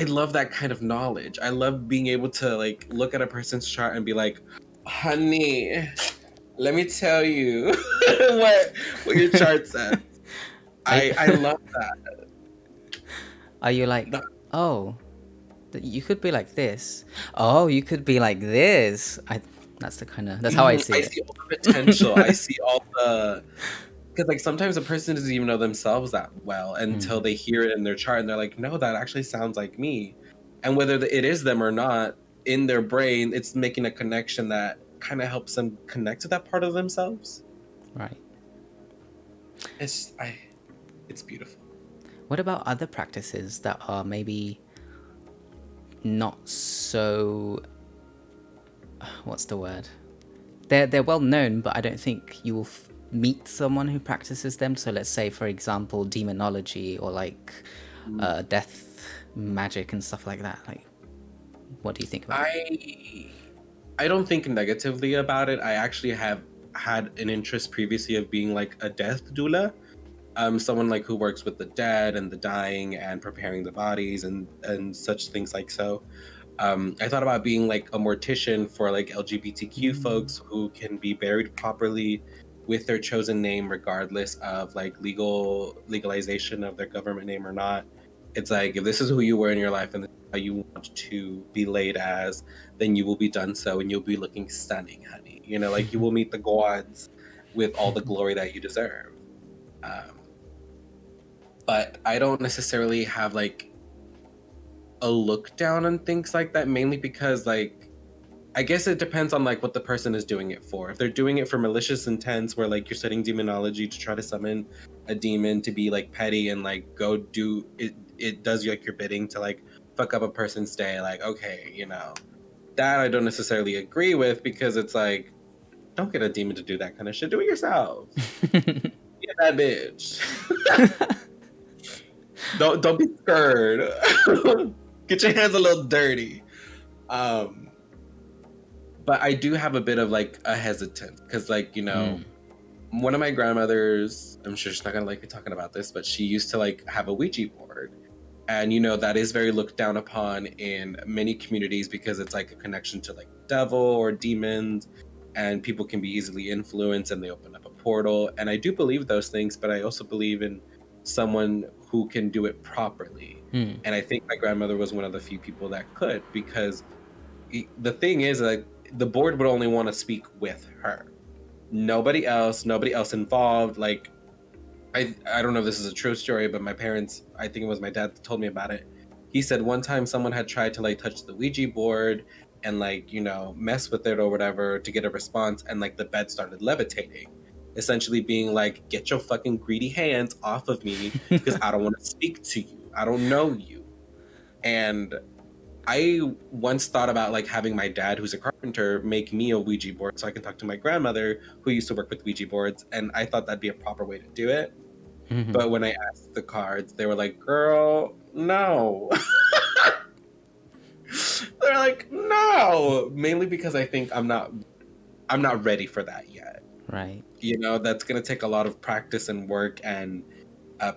love that kind of knowledge. I love being able to like look at a person's chart and be like, honey, let me tell you what your chart says. I love that. Are you like, oh, you could be like this. Oh, you could be like this. That's how I see it. I see all the potential. I see all the, because like sometimes a person doesn't even know themselves that well until they hear it in their chart, and they're like, no, that actually sounds like me. And whether it is them or not, in their brain, it's making a connection that kind of helps them connect to that part of themselves. Right. It's beautiful. What about other practices that are maybe not so, what's the word? They're well known, but I don't think you will meet someone who practices them. So let's say, for example, demonology or like death magic and stuff like that. Like, what do you think about it? I don't think negatively about it. I actually have had an interest previously of being like a death doula. Someone like who works with the dead and the dying and preparing the bodies and such things like so. I thought about being like a mortician for like LGBTQ folks who can be buried properly with their chosen name, regardless of like legalization of their government name or not. It's like, if this is who you were in your life and how you want to be laid as, then you will be done so, and you'll be looking stunning, honey. You know, like you will meet the gods with all the glory that you deserve. But I don't necessarily have like a look down on things like that, mainly because like, I guess it depends on like what the person is doing it for. If they're doing it for malicious intents, where like you're studying demonology to try to summon a demon to be like petty and like go do it, it does like your bidding to like fuck up a person's day. Like, okay, you know, that I don't necessarily agree with, because it's like, don't get a demon to do that kind of shit. Do it yourself. Get that bitch. Don't be scared. Get your hands a little dirty. But I do have a bit of like a hesitance because, like, one of my grandmothers, I'm sure she's not gonna like me talking about this, but she used to like have a Ouija board. And that is very looked down upon in many communities because it's like a connection to like devil or demons, and people can be easily influenced and they open up a portal. And I do believe those things, but I also believe in someone who can do it properly. And I think my grandmother was one of the few people that could, because the thing is, like, the board would only want to speak with her. Nobody else involved. Like, I don't know if this is a true story, but my parents, I think it was my dad that told me about it. He said one time someone had tried to like touch the Ouija board and like, mess with it or whatever to get a response, and like the bed started levitating, essentially being like, get your fucking greedy hands off of me because I don't want to speak to you. I don't know you. And I once thought about like having my dad, who's a carpenter, make me a Ouija board so I can talk to my grandmother, who used to work with Ouija boards, and I thought that'd be a proper way to do it. But when I asked the cards, they were like, girl, no. They're like, no. Mainly because I think I'm not ready for that yet. Right. That's going to take a lot of practice and work and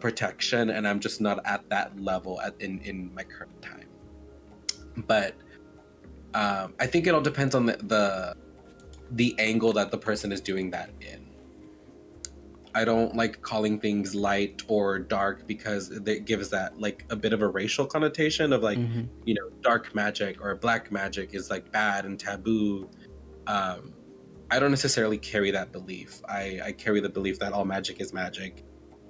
protection, and I'm just not at that level in my current time. But I think it all depends on the angle that the person is doing that in. I don't like calling things light or dark because it gives that like a bit of a racial connotation of like, dark magic or black magic is like bad and taboo. I don't necessarily carry that belief. I carry the belief that all magic is magic.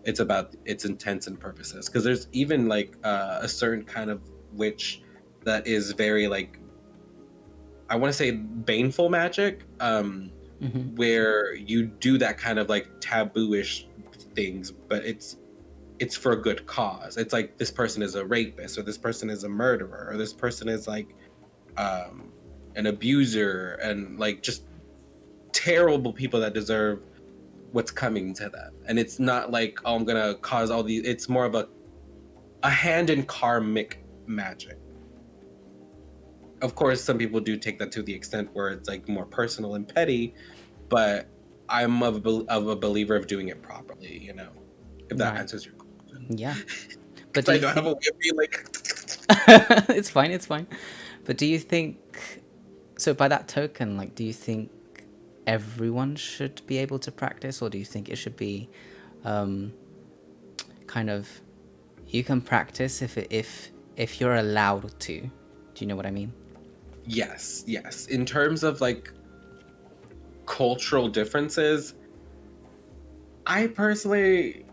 It's about its intents and purposes. Because there's even like a certain kind of witch that is very like, I want to say baneful magic. Where you do that kind of like taboo-ish things, but it's for a good cause. It's like this person is a rapist, or this person is a murderer, or this person is like an abuser, and like just terrible people that deserve what's coming to them. And it's not like, oh, I'm gonna cause all these. It's more of a hand in karmic magic. Of course, some people do take that to the extent where it's like more personal and petty, but I'm of a believer of doing it properly, if that answers your question. Yeah. But I don't have a way of being like... It's fine. But do you think, so by that token, like, do you think everyone should be able to practice, or do you think it should be kind of, you can practice if you're allowed to? Do you know what I mean? Yes. In terms of like cultural differences, I personally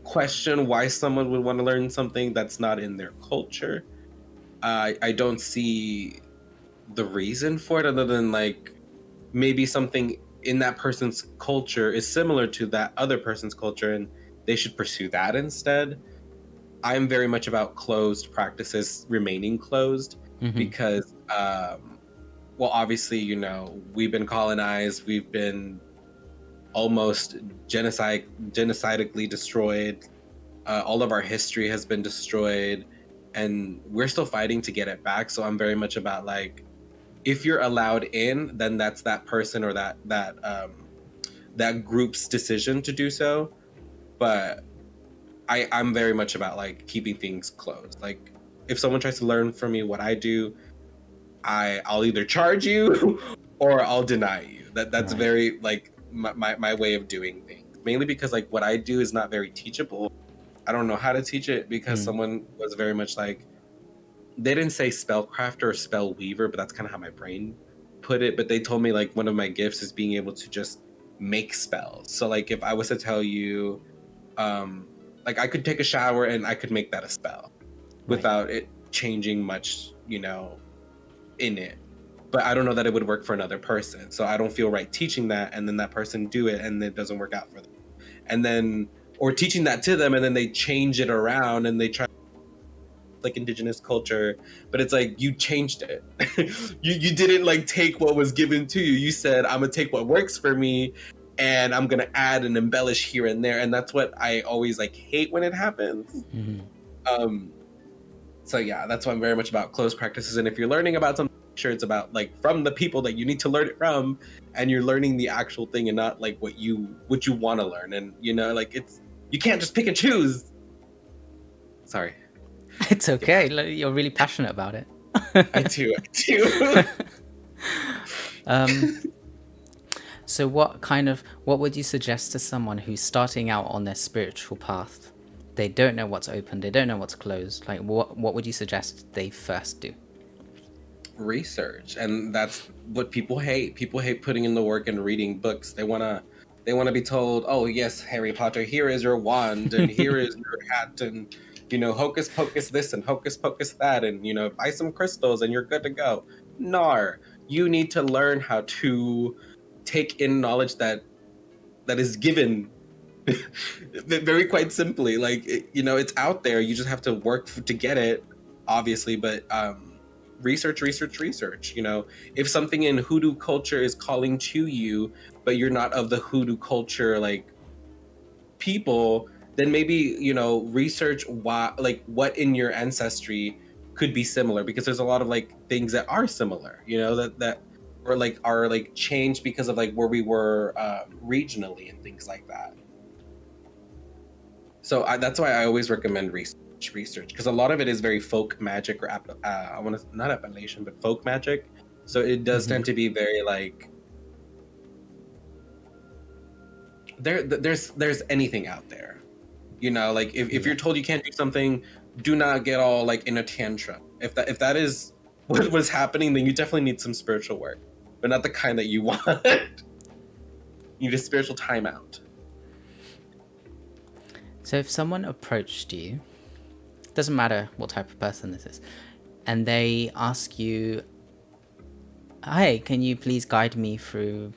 question why someone would want to learn something that's not in their culture. I don't see the reason for it, other than like maybe something in that person's culture is similar to that other person's culture and they should pursue that instead. I'm very much about closed practices remaining closed, because well, obviously, we've been colonized, we've been almost genocidically destroyed, all of our history has been destroyed, and we're still fighting to get it back. So I'm very much about like, if you're allowed in, then that's that person or that group's decision to do so. But I'm very much about like keeping things closed. Like, if someone tries to learn from me what I do, I'll either charge you or I'll deny you. That's right. Very like my way of doing things. Mainly because like what I do is not very teachable. I don't know how to teach it because someone was very much like, they didn't say spellcrafter or spell weaver, but that's kind of how my brain put it. But they told me like one of my gifts is being able to just make spells. So like if I was to tell you, like I could take a shower and I could make that a spell without it changing much, in it. But I don't know that it would work for another person. So I don't feel right teaching that and then that person do it and it doesn't work out for them. And then, or teaching that to them and then they change it around and they try like indigenous culture, but it's like you changed it. you didn't like take what was given to you. You said, I'm gonna take what works for me and I'm gonna add and embellish here and there. And that's what I always like hate when it happens. Um, so yeah, that's why I'm very much about close practices. And if you're learning about something, make sure it's about like from the people that you need to learn it from, and you're learning the actual thing and not like what you want to learn. And you know, like you can't just pick and choose. Sorry. It's okay. You're really passionate about it. I do. So what would you suggest to someone who's starting out on their spiritual path? They don't know what's open, they don't know what's closed. Like what would you suggest they first do? Research, and that's what people hate. People hate putting in the work and reading books. They want to be told, oh yes, Harry Potter, here is your wand and here is your hat, and you know, hocus pocus this and hocus pocus that, and you know, buy some crystals and you're good to go. No, you need to learn how to take in knowledge that is given very quite simply. Like you know, it's out there, you just have to work to get it, obviously. But research, you know, if something in hoodoo culture is calling to you but you're not of the hoodoo culture like people, then maybe, you know, research why, like what in your ancestry could be similar, because there's a lot of like things that are similar, you know, that or like are like changed because of like where we were regionally and things like that. So that's why I always recommend research, because a lot of it is very folk magic, or I want to, not appellation, but folk magic. So it does tend to be very like there's anything out there, you know, like if you're told you can't do something, do not get all like in a tantrum. If that is what was happening, then you definitely need some spiritual work, but not the kind that you want. You need a spiritual timeout. So if someone approached you, doesn't matter what type of person this is, and they ask you, hey, can you please guide me through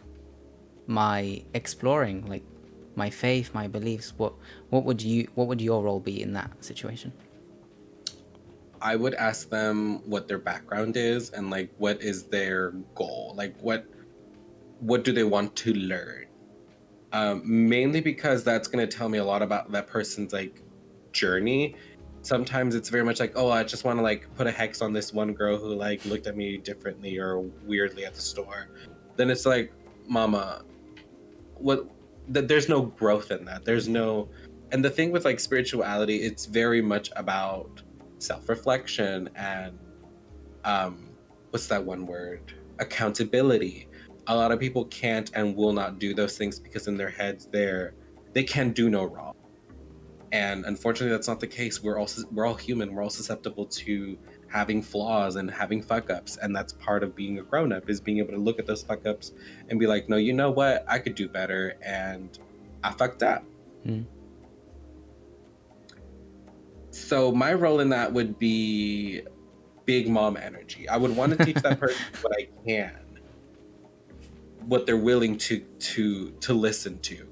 my exploring, like my faith, my beliefs, what would your role be in that situation? I would ask them what their background is and like what is their goal, like what do they want to learn. Mainly because that's going to tell me a lot about that person's like journey. Sometimes it's very much like, oh, I just want to like put a hex on this one girl who like looked at me differently or weirdly at the store. Then it's like, mama, what, there's no growth in that. There's no, and the thing with like spirituality, it's very much about self-reflection and what's that one word, accountability. A lot of people can't and will not do those things because in their heads they can do no wrong. And unfortunately that's not the case. We're all human. We're all susceptible to having flaws and having fuck ups, and that's part of being a grown up, is being able to look at those fuck ups and be like, no, you know what, I could do better, and I fucked up. So my role in that would be big mom energy. I would want to teach that person what I can, what they're willing to listen to.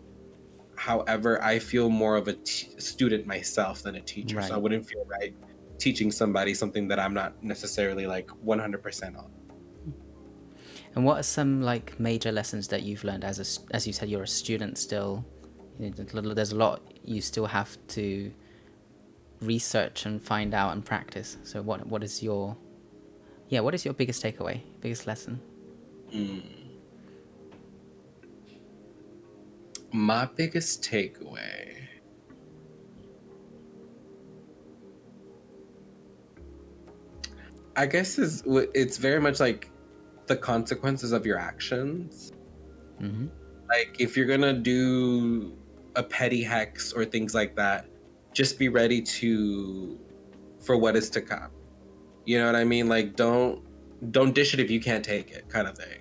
However, I feel more of a student myself than a teacher. Right. So I wouldn't feel right teaching somebody something that I'm not necessarily like 100% on. And what are some like major lessons that you've learned as you said, you're a student still? You know, there's a lot you still have to research and find out and practice. So what is your biggest takeaway, biggest lesson? My biggest takeaway, I guess, is it's very much like the consequences of your actions. Like if you're gonna do a petty hex or things like that, just be ready for what is to come. You know what I mean? Like don't dish it if you can't take it, kind of thing.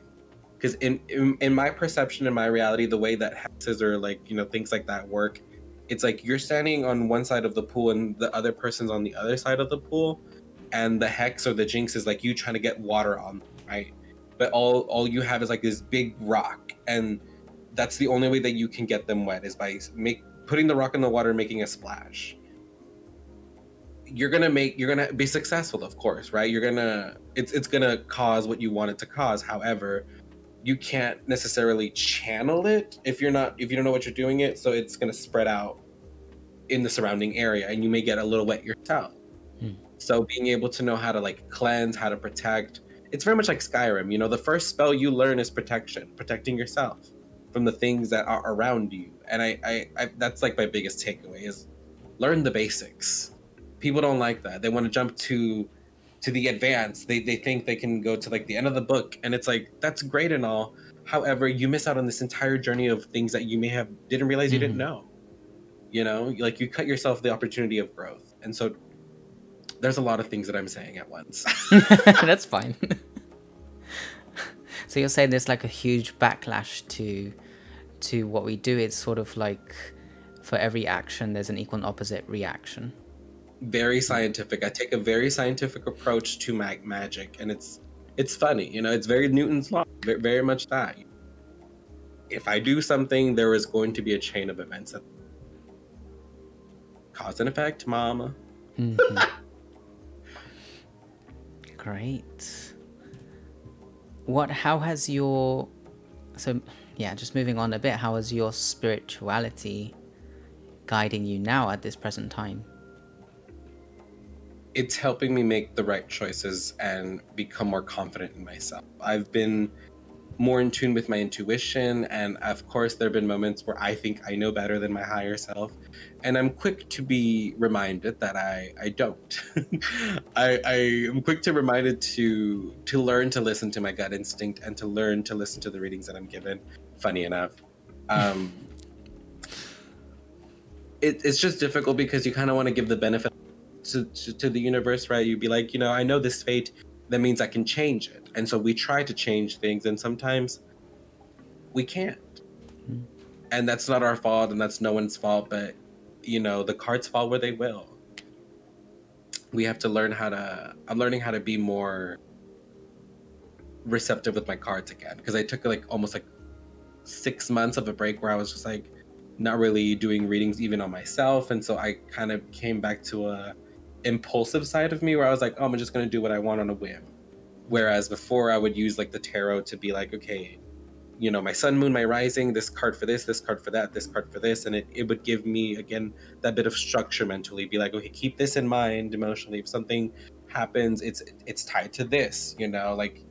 Because in my perception, in my reality, the way that hexes or like, you know, things like that work, it's like you're standing on one side of the pool and the other person's on the other side of the pool, and the hex or the jinx is like you trying to get water on them, right? But all you have is like this big rock, and that's the only way that you can get them wet, is by putting the rock in the water, making a splash. You're gonna be successful, of course, right? It's gonna cause what you want it to cause. However, you can't necessarily channel it if you don't know what you're doing it, so it's going to spread out in the surrounding area, and you may get a little wet yourself. So being able to know how to like cleanse, how to protect, it's very much like Skyrim. You know, the first spell you learn is protection, protecting yourself from the things that are around you. And I that's like my biggest takeaway is learn the basics. People don't like that. They want to jump to the advanced. They think they can go to like the end of the book, and it's like that's great and all. However, you miss out on this entire journey of things that you may have didn't realize you didn't know. You know, like you cut yourself the opportunity of growth. And so there's a lot of things that I'm saying at once. That's fine. So you're saying there's like a huge backlash to what we do. It's sort of like for every action there's an equal and opposite reaction. Very scientific. I take a very scientific approach to magic, and it's funny, you know, it's very Newton's law, very much that. If I do something, there is going to be a chain of events that cause and effect, mama. Great. How has your, so yeah, just moving on a bit, how is your spirituality guiding you now at this present time? It's helping me make the right choices and become more confident in myself. I've been more in tune with my intuition, and of course there have been moments where I think I know better than my higher self, and I'm quick to be reminded that I don't. I am quick to reminded to learn to listen to my gut instinct and to learn to listen to the readings that I'm given. Funny enough, it's just difficult because you kind of want to give the benefit to the universe, right? You'd be like, you know, I know this fate, that means I can change it. And so we try to change things, and sometimes we can't. And that's not our fault, and that's no one's fault, but you know, the cards fall where they will. We have to learn I'm learning how to be more receptive with my cards again, because I took like almost like 6 months of a break where I was just like not really doing readings even on myself. And so I kind of came back to a impulsive side of me where I was like, oh, I'm just going to do what I want on a whim. Whereas before I would use like the tarot to be like, okay, you know, my sun, moon, my rising, this card for this card for that, this card for this. And it would give me, again, that bit of structure mentally, be like, okay, keep this in mind emotionally. If something happens, it's tied to this, you know, like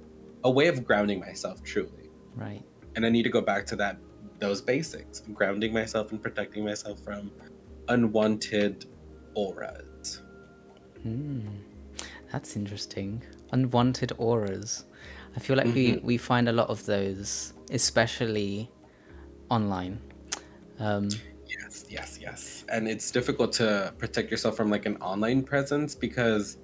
a way of grounding myself truly. Right. And I need to go back to those basics, grounding myself and protecting myself from unwanted auras. That's interesting. Unwanted auras. I feel like we find a lot of those, especially online. Yes. And it's difficult to protect yourself from like an online presence because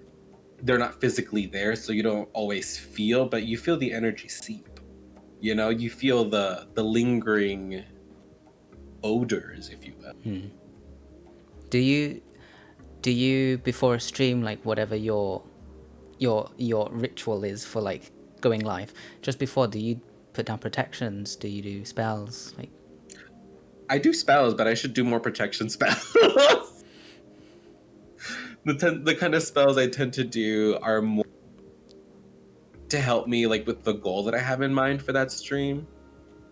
they're not physically there, so you don't always feel, but you feel the energy seep. You know, you feel the lingering odors, if you will. Do you before a stream, like whatever your ritual is for like going live, just before, do you put down protections? Do you do spells? Like, I do spells, but I should do more protection spells. The kind of spells I tend to do are more to help me like with the goal that I have in mind for that stream,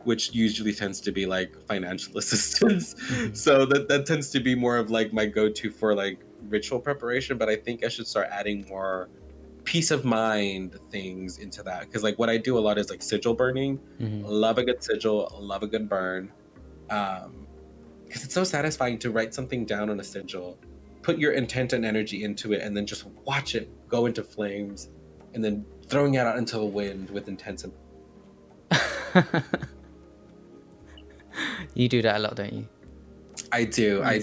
which usually tends to be like financial assistance. So that tends to be more of like my go-to for like ritual preparation, but I think I should start adding more peace of mind things into that, because like what I do a lot is like sigil burning. Love a good sigil, love a good burn, because it's so satisfying to write something down on a sigil, put your intent and energy into it, and then just watch it go into flames, and then throwing it out into the wind with intense. You do that a lot, don't you? I do. I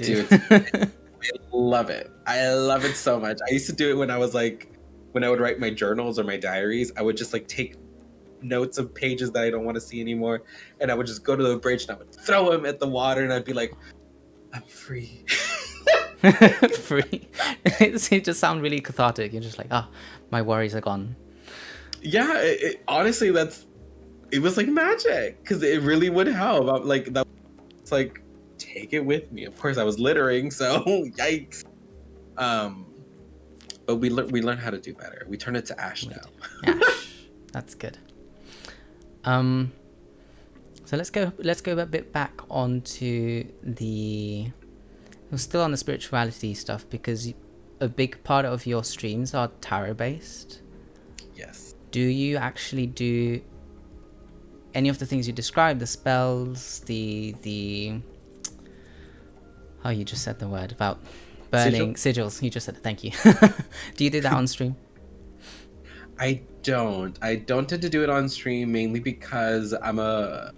love it. I love it so much. I used to do it when I would write my journals or my diaries. I would just like take notes of pages that I don't want to see anymore, and I would just go to the bridge and I would throw them at the water, and I'd be like, I'm free. Free. It just sounds really cathartic. You're just like, my worries are gone. Yeah, honestly, it was like magic, because it really would help. I'm like, it's like, take it with me. Of course, I was littering, so yikes. But we learn how to do better. We turn it to ash now. Ash. That's good. So let's go a bit back onto the We're still on the spirituality stuff, because a big part of your streams are tarot based. Yes. Do you actually do any of the things you described, the spells, the oh, you just said the word about burning sigils. You just said it. Thank you. Do you do that on stream? I don't tend to do it on stream, mainly because I'm a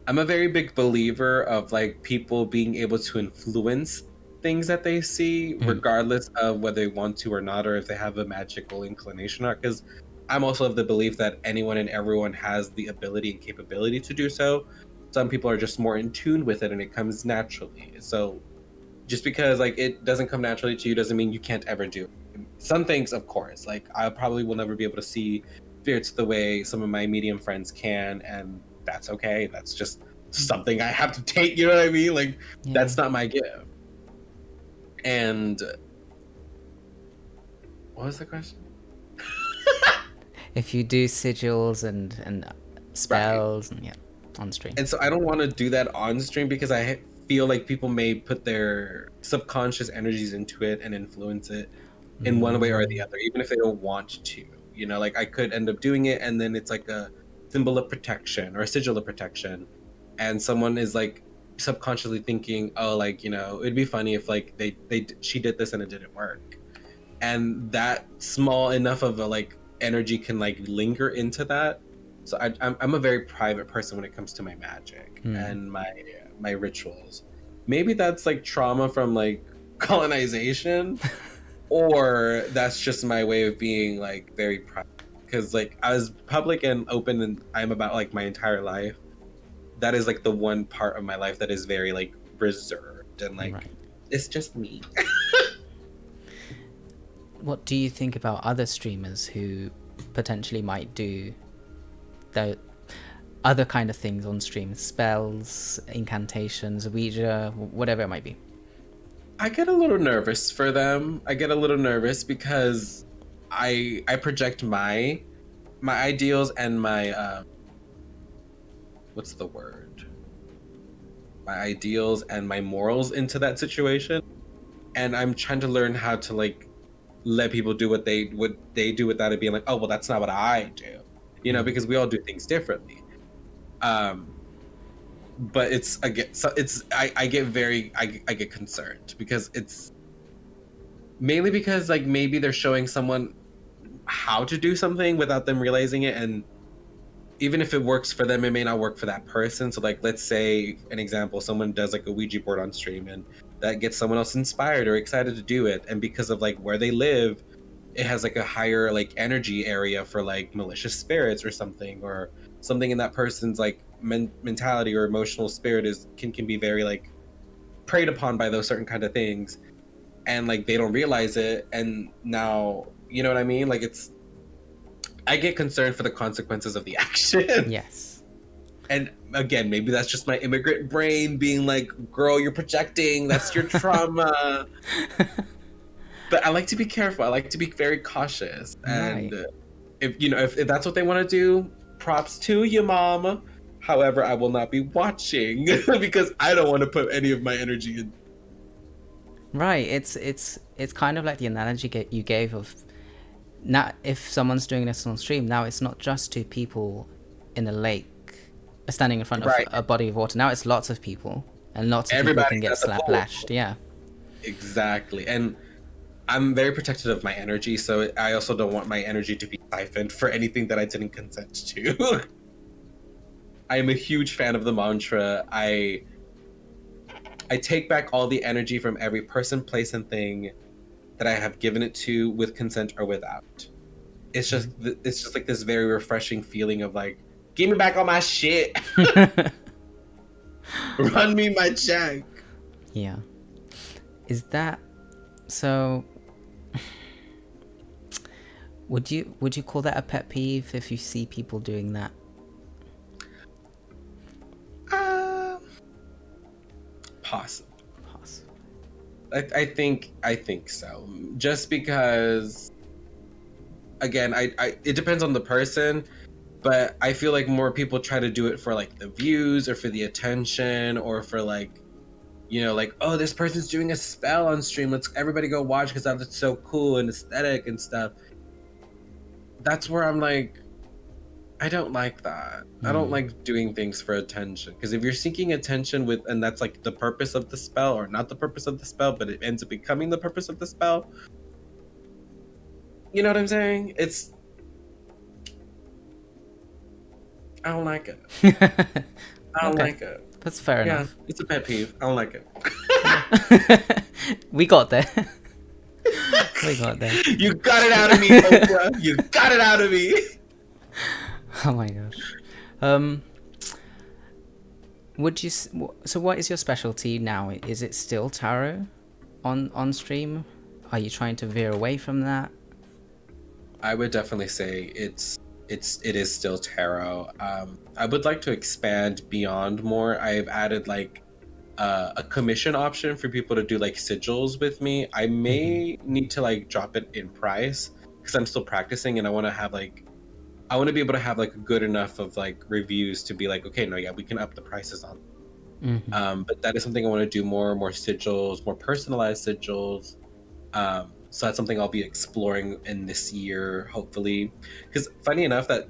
very big believer of like people being able to influence things that they see, regardless of whether they want to or not, or if they have a magical inclination or not. Because I'm also of the belief that anyone and everyone has the ability and capability to do so. Some people are just more in tune with it and it comes naturally. So just because like it doesn't come naturally to you doesn't mean you can't ever do it. Some things, of course, like I probably will never be able to see spirits the way some of my medium friends can, and that's okay. That's just something I have to take, you know what I mean? Like, that's not my gift. And what was the question? If you do sigils and spells, right. And on stream. And so I don't want to do that on stream because I feel like people may put their subconscious energies into it and influence it in one way or the other, even if they don't want to. You know, like I could end up doing it and then it's like a symbol of protection or a sigil of protection, and someone is like subconsciously thinking, oh, like, you know, it'd be funny if like she did this and it didn't work, and that small enough of a like energy can like linger into that. So I'm a very private person when it comes to my magic and my rituals. Maybe that's like trauma from like colonization, or that's just my way of being like very private. Because like as public and open and I'm about like my entire life, that is like the one part of my life that is very like reserved and like it's just me. What do you think about other streamers who potentially might do the other kind of things on stream? Spells, incantations, Ouija, whatever it might be. I get a little nervous for them. I get a little nervous because I project my ideals and my what's the word? My ideals and my morals into that situation. And I'm trying to learn how to like let people do what they do without it being like, oh well, that's not what I do. You know, because we all do things differently. But it's again, so it's I get concerned because it's mainly because like maybe they're showing someone how to do something without them realizing it, and even if it works for them, it may not work for that person. So like, let's say an example, someone does like a Ouija board on stream and that gets someone else inspired or excited to do it, and because of like where they live, it has like a higher like energy area for like malicious spirits or something in that person's like mentality or emotional spirit can be very like preyed upon by those certain kind of things, and like they don't realize it, and now you know what I mean. Like I get concerned for the consequences of the action. Yes. And again, maybe that's just my immigrant brain being like, girl, you're projecting, that's your trauma. But I like to be careful. I like to be very cautious. And if that's what they want to do, props to you, mama. However, I will not be watching because I don't want to put any of my energy in. Right. It's kind of like the analogy you gave of, now if someone's doing this on stream, now it's not just two people in a lake standing in front of a body of water. Now it's lots of people, and lots of people can get splashed. Yeah. Exactly. And I'm very protective of my energy, so I also don't want my energy to be siphoned for anything that I didn't consent to. I am a huge fan of the mantra. I take back all the energy from every person, place, and thing that I have given it to, with consent or without. It's just like this very refreshing feeling of like, give me back all my shit. Run me my check. Yeah. Is that so? Would you call that a pet peeve if you see people doing that? Possibly. I think so. Just because, again, it depends on the person, but I feel like more people try to do it for like the views or for the attention or for like, like, oh, this person's doing a spell on stream, let's everybody go watch because that's so cool and aesthetic and stuff. That's where I'm like, I don't like that. I don't like doing things for attention, because if you're seeking attention and that's like the purpose of the spell, or not the purpose of the spell, but it ends up becoming the purpose of the spell, you know what I'm saying? I don't like it. I don't like it. That's fair enough. It's a pet peeve. I don't like it. We got there. We got there. You got it out of me, Oprah. You got it out of me. Oh my gosh. So what is your specialty now? Is it still tarot on stream? Are you trying to veer away from that? I would definitely say it is still tarot. I would like to expand beyond more. I've added like a commission option for people to do like sigils with me. I may need to like drop it in price because I'm still practicing, and I want to be able to have like good enough of like reviews to be like, okay, no, yeah, we can up the prices on. But that is something I want to do more sigils, more personalized sigils. So that's something I'll be exploring in this year, hopefully. Because funny enough that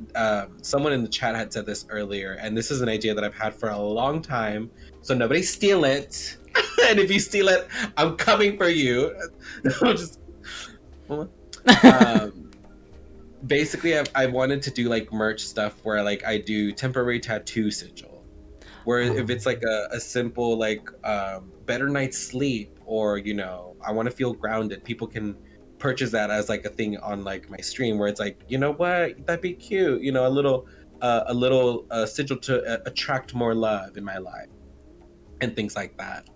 someone in the chat had said this earlier, and this is an idea that I've had for a long time. So nobody steal it. And if you steal it, I'm coming for you. Just basically, I wanted to do like merch stuff where like I do temporary tattoo sigil, where if it's like a simple like better night's sleep, or I want to feel grounded, people can purchase that as like a thing on like my stream, where it's like, you know what, that'd be cute, a little sigil to attract more love in my life and things like that.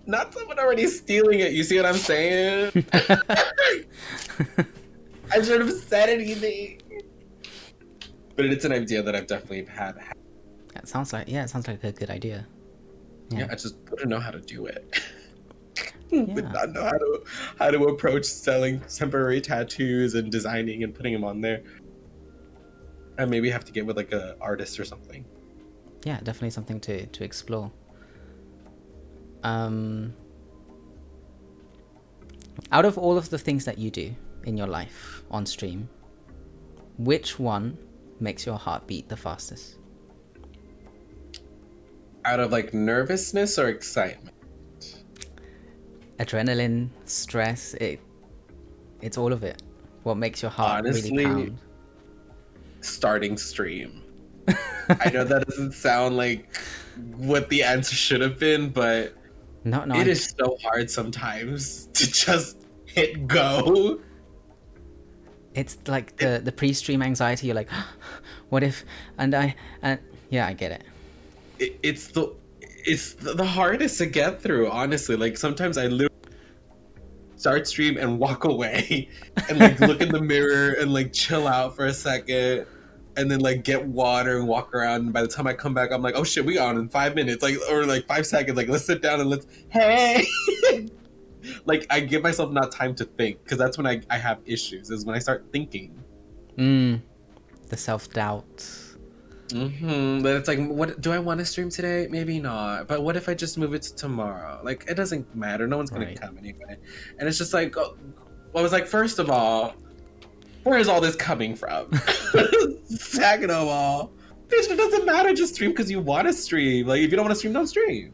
Not someone already stealing it, you see what I'm saying? I should have said anything. But it's an idea that I've definitely had. It sounds like a good idea. Yeah, I just wouldn't know how to do it. Would not know how to approach selling temporary tattoos and designing and putting them on there. I maybe have to get with like an artist or something. Yeah, definitely something to explore. Out of all of the things that you do in your life on stream, which one makes your heart beat the fastest? Out of like nervousness or excitement? Adrenaline, stress, it's all of it. What makes your heart honestly really pound? Starting stream. I know that doesn't sound like what the answer should have been, but it is so hard sometimes to just hit go. It's like the pre-stream anxiety. You're like, what if? Yeah, I get it. It's the hardest to get through, honestly. Like sometimes I literally start stream and walk away and like look in the mirror and like chill out for a second, and then like get water and walk around. And by the time I come back, I'm like, oh shit, we on in 5 minutes, like, or like 5 seconds. Like, let's sit down and hey. Like I give myself not time to think, because that's when I have issues, is when I start thinking. The self-doubt. But it's like, what do I want to stream today? Maybe not. But what if I just move it to tomorrow? Like, it doesn't matter. No one's gonna come anyway. And it's just like, I was like, first of all, where is all this coming from? Second of all, bitch, it doesn't matter. Just stream because you want to stream. Like, if you don't want to stream, don't stream,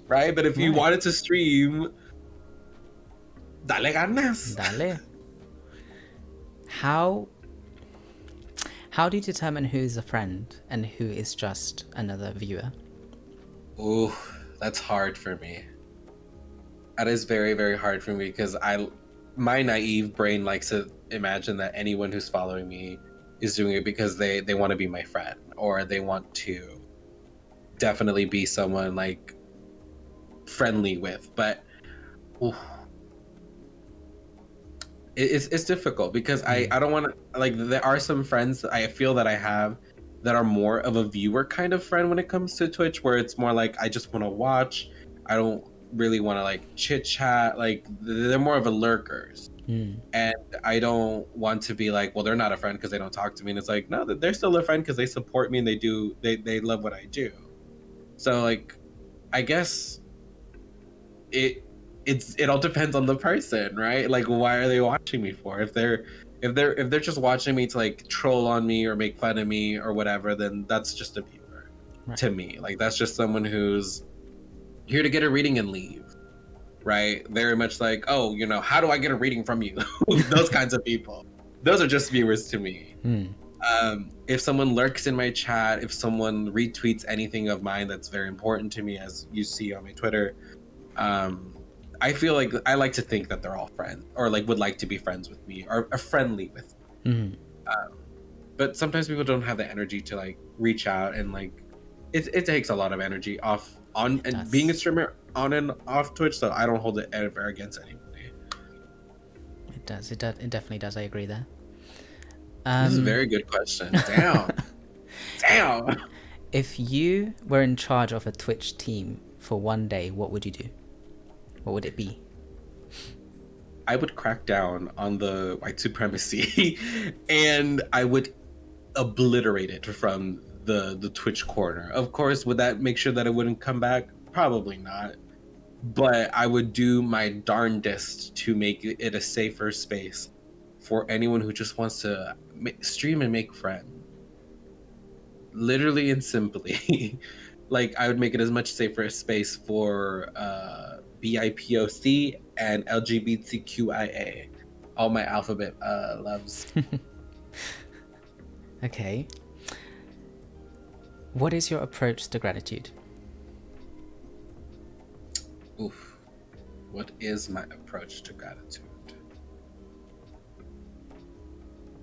right? But if you wanted to stream, dale ganas. Dale. How do you determine who is a friend and who is just another viewer? Ooh, that's hard for me. That is very, very hard for me, because my naive brain likes to imagine that anyone who's following me is doing it because they want to be my friend, or they want to definitely be someone like friendly with. But ooh, it's difficult, because I don't want to, like, there are some friends that I feel that I have that are more of a viewer kind of friend when it comes to Twitch, where it's more like I just want to watch. I don't really want to like chit chat. Like, they're more of a lurkers. And I don't want to be like, well, they're not a friend because they don't talk to me. And it's like, no, they're still a friend because they support me and they love what I do. So like, I guess it all depends on the person, right? Like, why are they watching me for? If they're just watching me to like troll on me or make fun of me or whatever, then that's just a viewer Right. to me. Like, that's just someone who's here to get a reading and leave, right? Very much like, oh, how do I get a reading from you? Those kinds of people. Those are just viewers to me. If someone lurks in my chat, if someone retweets anything of mine that's very important to me, as you see on my Twitter, I feel like I like to think that they're all friends, or like would like to be friends with me, or are friendly with me. But sometimes people don't have the energy to like reach out, and like it takes a lot of energy and being a streamer on and off Twitch, so I don't hold it ever against anybody. It does. It definitely does. I agree there. This is a very good question. Damn. Damn. If you were in charge of a Twitch team for one day, what would you do? What would it be? I would crack down on the white supremacy and I would obliterate it from the Twitch corner. Of course, would that make sure that it wouldn't come back? Probably not. But I would do my darndest to make it a safer space for anyone who just wants to stream and make friends. Literally and simply. Like, I would make it as much safer a space for BIPOC and LGBTQIA. All my alphabet loves. Okay. What is your approach to gratitude? Oof. What is my approach to gratitude?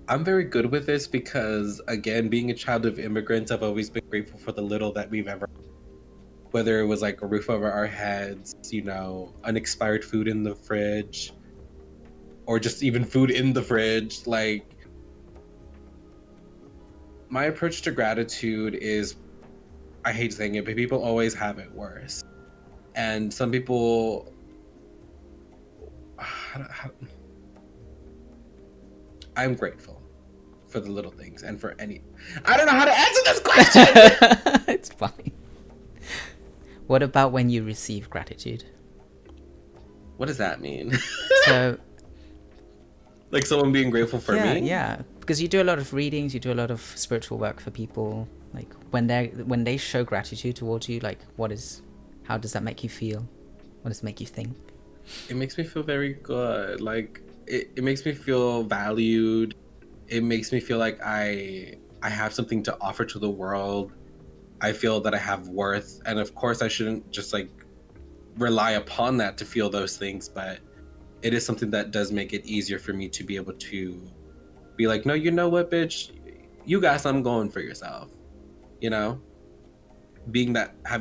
I'm very good with this because, again, being a child of immigrants, I've always been grateful for the little that we've ever, whether it was like a roof over our heads, unexpired food in the fridge, or just even food in the fridge. Like, my approach to gratitude is, I hate saying it, but people always have it worse. And some people, I'm grateful for the little things and for any. I don't know how to answer this question. It's fine. What about when you receive gratitude? What does that mean? So, like someone being grateful for me? Yeah, because you do a lot of readings, you do a lot of spiritual work for people. Like when they show gratitude towards you, like how does that make you feel? What does it make you think? It makes me feel very good. Like it makes me feel valued. It makes me feel like I have something to offer to the world. I feel that I have worth, and of course I shouldn't just like rely upon that to feel those things, but it is something that does make it easier for me to be able to be like, no, you know what, bitch, you got something going for yourself. Having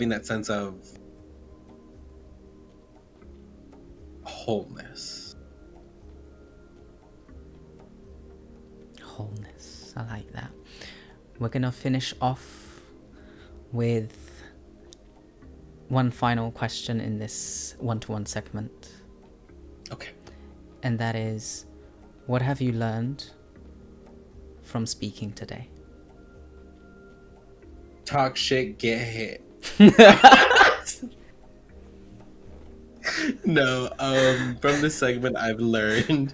that sense of wholeness. I like that. We're gonna finish off with one final question in this one-to-one segment. Okay. And that is, what have you learned from speaking today? Talk shit, get hit. No, from this segment I've learned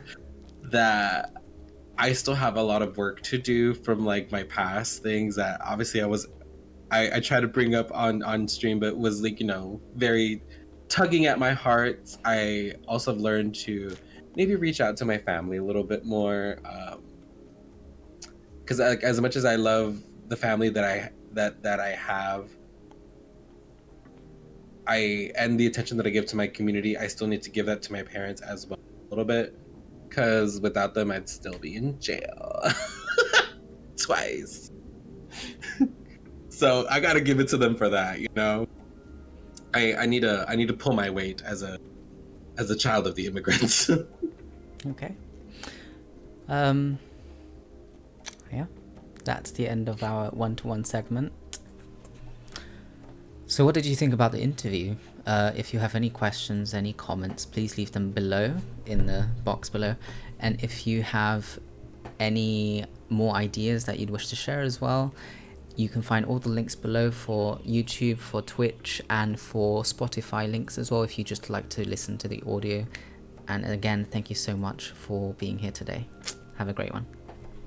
that I still have a lot of work to do from like my past things that obviously I try to bring up on stream, but was like, very tugging at my heart. I also have learned to maybe reach out to my family a little bit more. Because like, as much as I love the family that I have, and the attention that I give to my community, I still need to give that to my parents as well a little bit. Because without them, I'd still be in jail. Twice. So I gotta give it to them for that, I need to pull my weight as a child of the immigrants. Okay. Yeah, that's the end of our one-to-one segment. So what did you think about the interview? If you have any questions, any comments, please leave them below in the box below. And if you have any more ideas that you'd wish to share as well, You can find all the links below for YouTube, for Twitch, and for Spotify links as well if you just like to listen to the audio. And again, thank you so much for being here today. Have a great one.